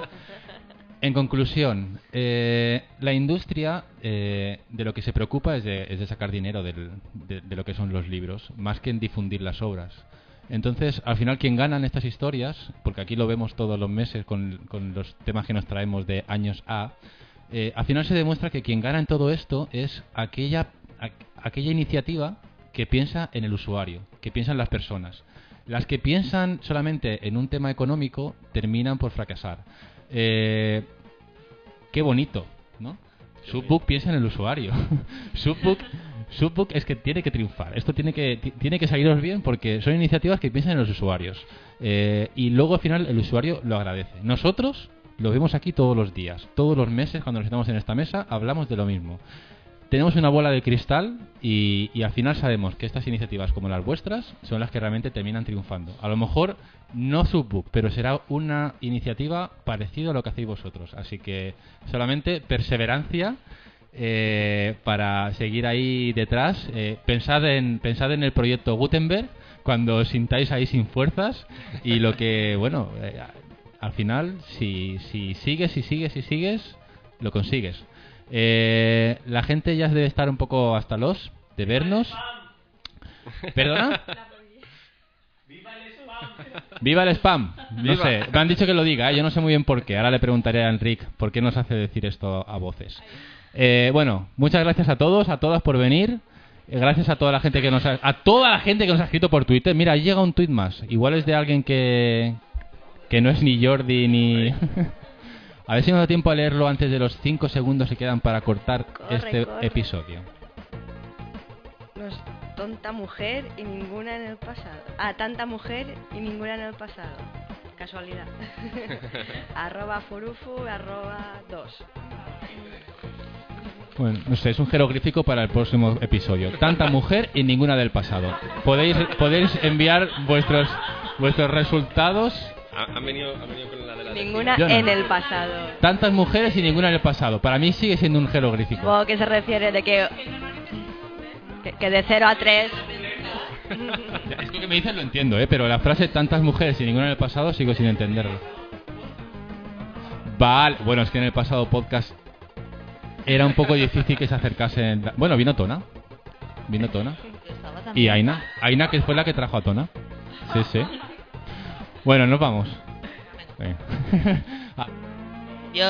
En conclusión, la industria de lo que se preocupa es de sacar dinero de lo que son los libros, más que en difundir las obras. Entonces, al final, quien gana en estas historias, porque aquí lo vemos todos los meses con los temas que nos traemos de años A, al final se demuestra que quien gana en todo esto es aquella iniciativa que piensa en el usuario, que piensa en las personas. Las que piensan solamente en un tema económico terminan por fracasar. Qué bonito, ¿no? Subbook piensa en el usuario. Subbook es que tiene que triunfar. Esto tiene que saliros bien porque son iniciativas que piensan en los usuarios. Y luego al final el usuario lo agradece. Nosotros lo vemos aquí todos los días, todos los meses cuando nos sentamos en esta mesa hablamos de lo mismo. Tenemos una bola de cristal y al final sabemos que estas iniciativas como las vuestras son las que realmente terminan triunfando. A lo mejor no Subbook, pero será una iniciativa parecida a lo que hacéis vosotros. Así que solamente perseverancia para seguir ahí detrás. Pensad en el proyecto Gutenberg cuando os sintáis ahí sin fuerzas y lo que, bueno, al final si sigues, lo consigues. La gente ya debe estar un poco hasta los de vernos. ¿Perdona? ¡Viva el spam! No sé, me han dicho que lo diga, yo no sé muy bien por qué. Ahora le preguntaré a Enric por qué nos hace decir esto a voces. Bueno, muchas gracias a todos, a todas por venir. Gracias a toda la gente que nos ha escrito por Twitter. Mira, ahí llega un tuit más. Igual es de alguien que no es ni Jordi ni... A ver si nos da tiempo a leerlo antes de los 5 segundos que quedan para cortar este episodio. No es tonta mujer y ninguna en el pasado. Tanta mujer y ninguna en el pasado. Casualidad. @furufu @2. Bueno, no sé, es un jeroglífico para el próximo episodio. Tanta mujer y ninguna del pasado. Podéis enviar vuestros resultados. Han venido con la de la Ninguna Yo no. en el pasado. Tantas mujeres y ninguna en el pasado. Para mí sigue siendo un jeroglífico. Supongo que se refiere de que de 0 a 3. Esto que me dices lo entiendo, pero la frase tantas mujeres y ninguna en el pasado sigo sin entenderlo. Vale, bueno, es que en el pasado podcast era un poco difícil que se acercase. Bueno, vino Tona. Y Aina, que fue la que trajo a Tona. Sí. Bueno, nos vamos. Venga. Yo